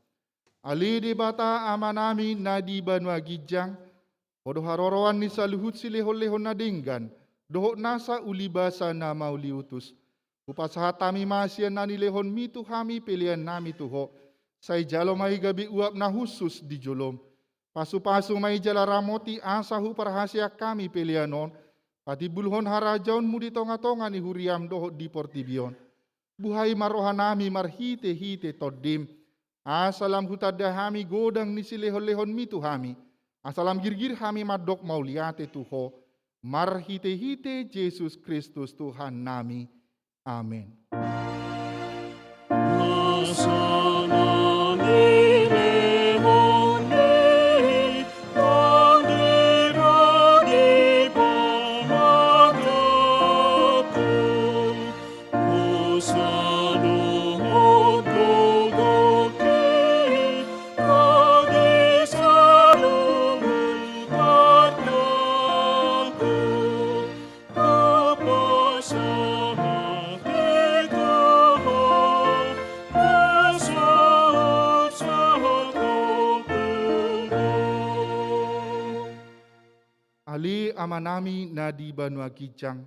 Ali debata amanami nadi banua gijang. Odo haroroan ni saluhut silehon-lehon nadinggan. Dohok nasa ulibasa na mauli utus. Upasaha tami masya nani lehon mitu hami pelian nami tuho. Sai jalo mai gabi uap na husus di jolom. Pasu-pasu mai jala ramoti asahu perhasia kami pelianon. Pati bulhon harajaun mudi tonga-tonga ni huriam dohok di portibion. Buhai marohanami marhite-hite todim. Asalam hutadahami godang ni silehon-lehon mitu hami. Asalam girgir hami madok mauliate tuho. Marhite-hite Yesus Kristus Tuhan nami. Amin. Ali amanami nadi banua kijang,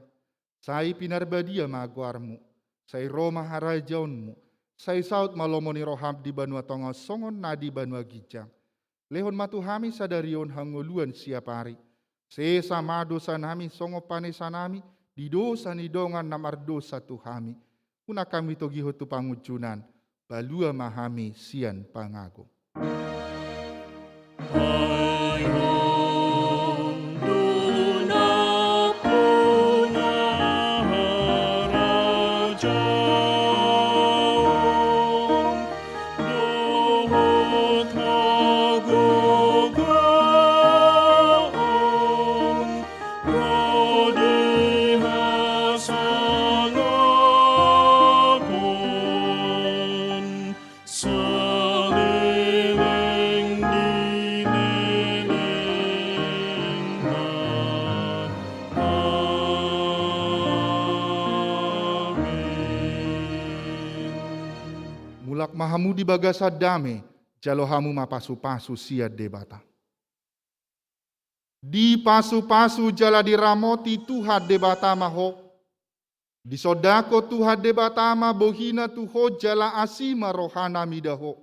sai pinarbadia maguarmu, sai Roma harajaunmu, sai saut malomoni roham di banua tonga songon nadi banua kijang. Lehon matu hami sadarion hanguluan siapari, se sama dosa nami songo panesanami, di dosa ni dongan namar dosa tuhami. Una kami togi hotu pangujunan, balua mahami sian pangago.
Dunapun
Mulak mahamu di bagasa dame, jalo hamu mapasu-pasu sia debata. Di pasu-pasu jala diramoti Tuhan debata maho. Di sodako Tuhan debata ma bohina tuho jala asima rohana midaho.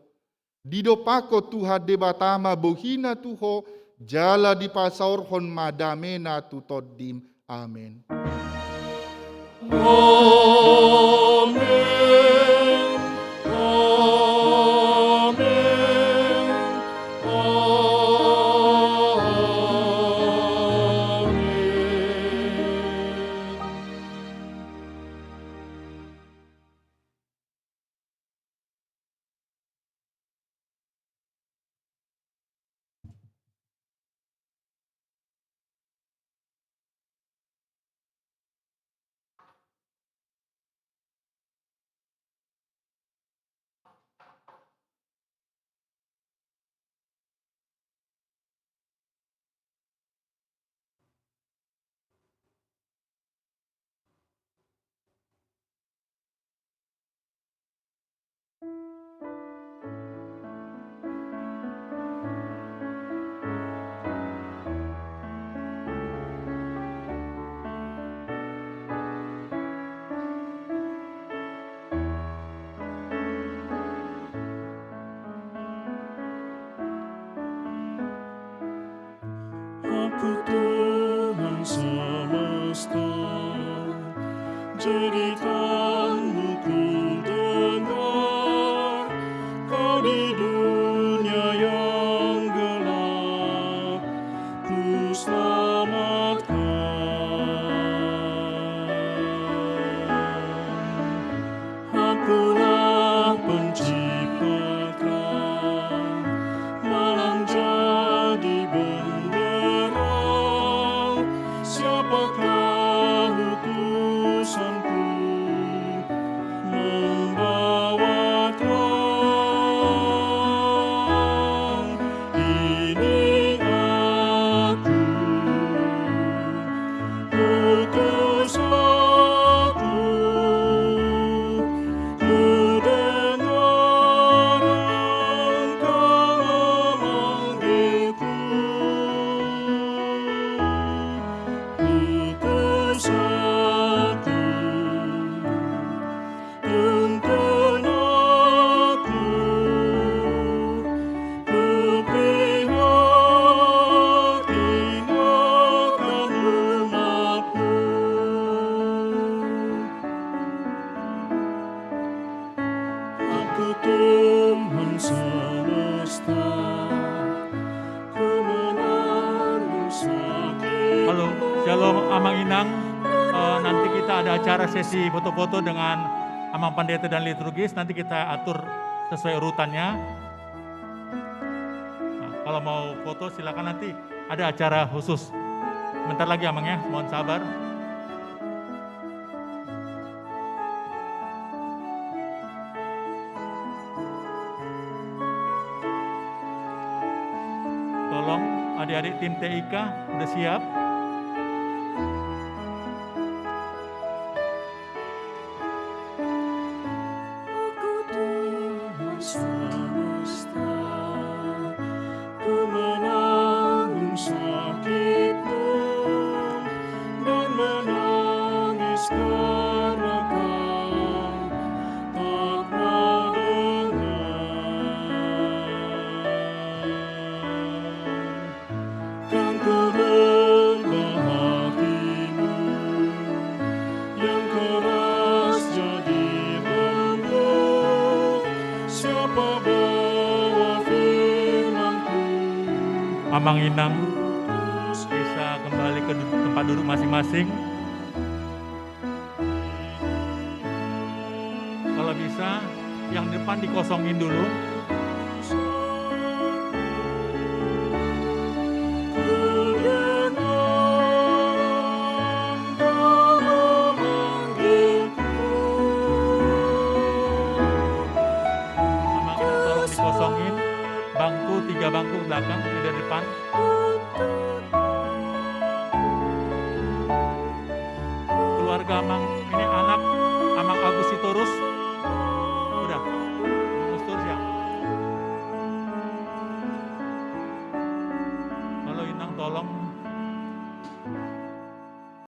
Di dopako Tuhan debata ma bohina tuho jala di pasaurhon madamena tutodim. Amin.
Amen. Amen. Aku Tuhan semesta, jadikanmu ku dengar. Kau di dunia yang gelap, ku selamatkan. Akulah penciptakan, malam jadi bendera. Siapakah utusanku membawa terang? Ini aku, utus aku. Ku dengar Engkau memanggilku. Utus aku, tuntun aku, ku prihatin akan umat-Mu. Aku Tuhan semesta, ku menanggung sakit.
Halo, Shalom Amang Inang. Nanti kita ada acara sesi foto-foto dengan Amang Pendeta dan liturgis. Nanti kita atur sesuai urutannya. Nah, kalau mau foto silakan, nanti ada acara khusus. Bentar lagi Amang ya, mohon sabar. Tolong adik-adik tim TIK udah siap.
Aku Tuhan semesta, ku menanggung sakitmu dan menangis karena kau tak mau dengar. Kan ku rendah hatimu yang keras jadi lembut. Siapa bawa firman-Ku?
Amang Inang bisa kembali ke tempat duduk masing-masing. Kalau bisa, yang depan dikosongin dulu. Amang Inang tolong dikosongin. Bangku, 3 bangku belakang, tidak depan. Keluarga Amang, ini anak Amang Agus Sitorus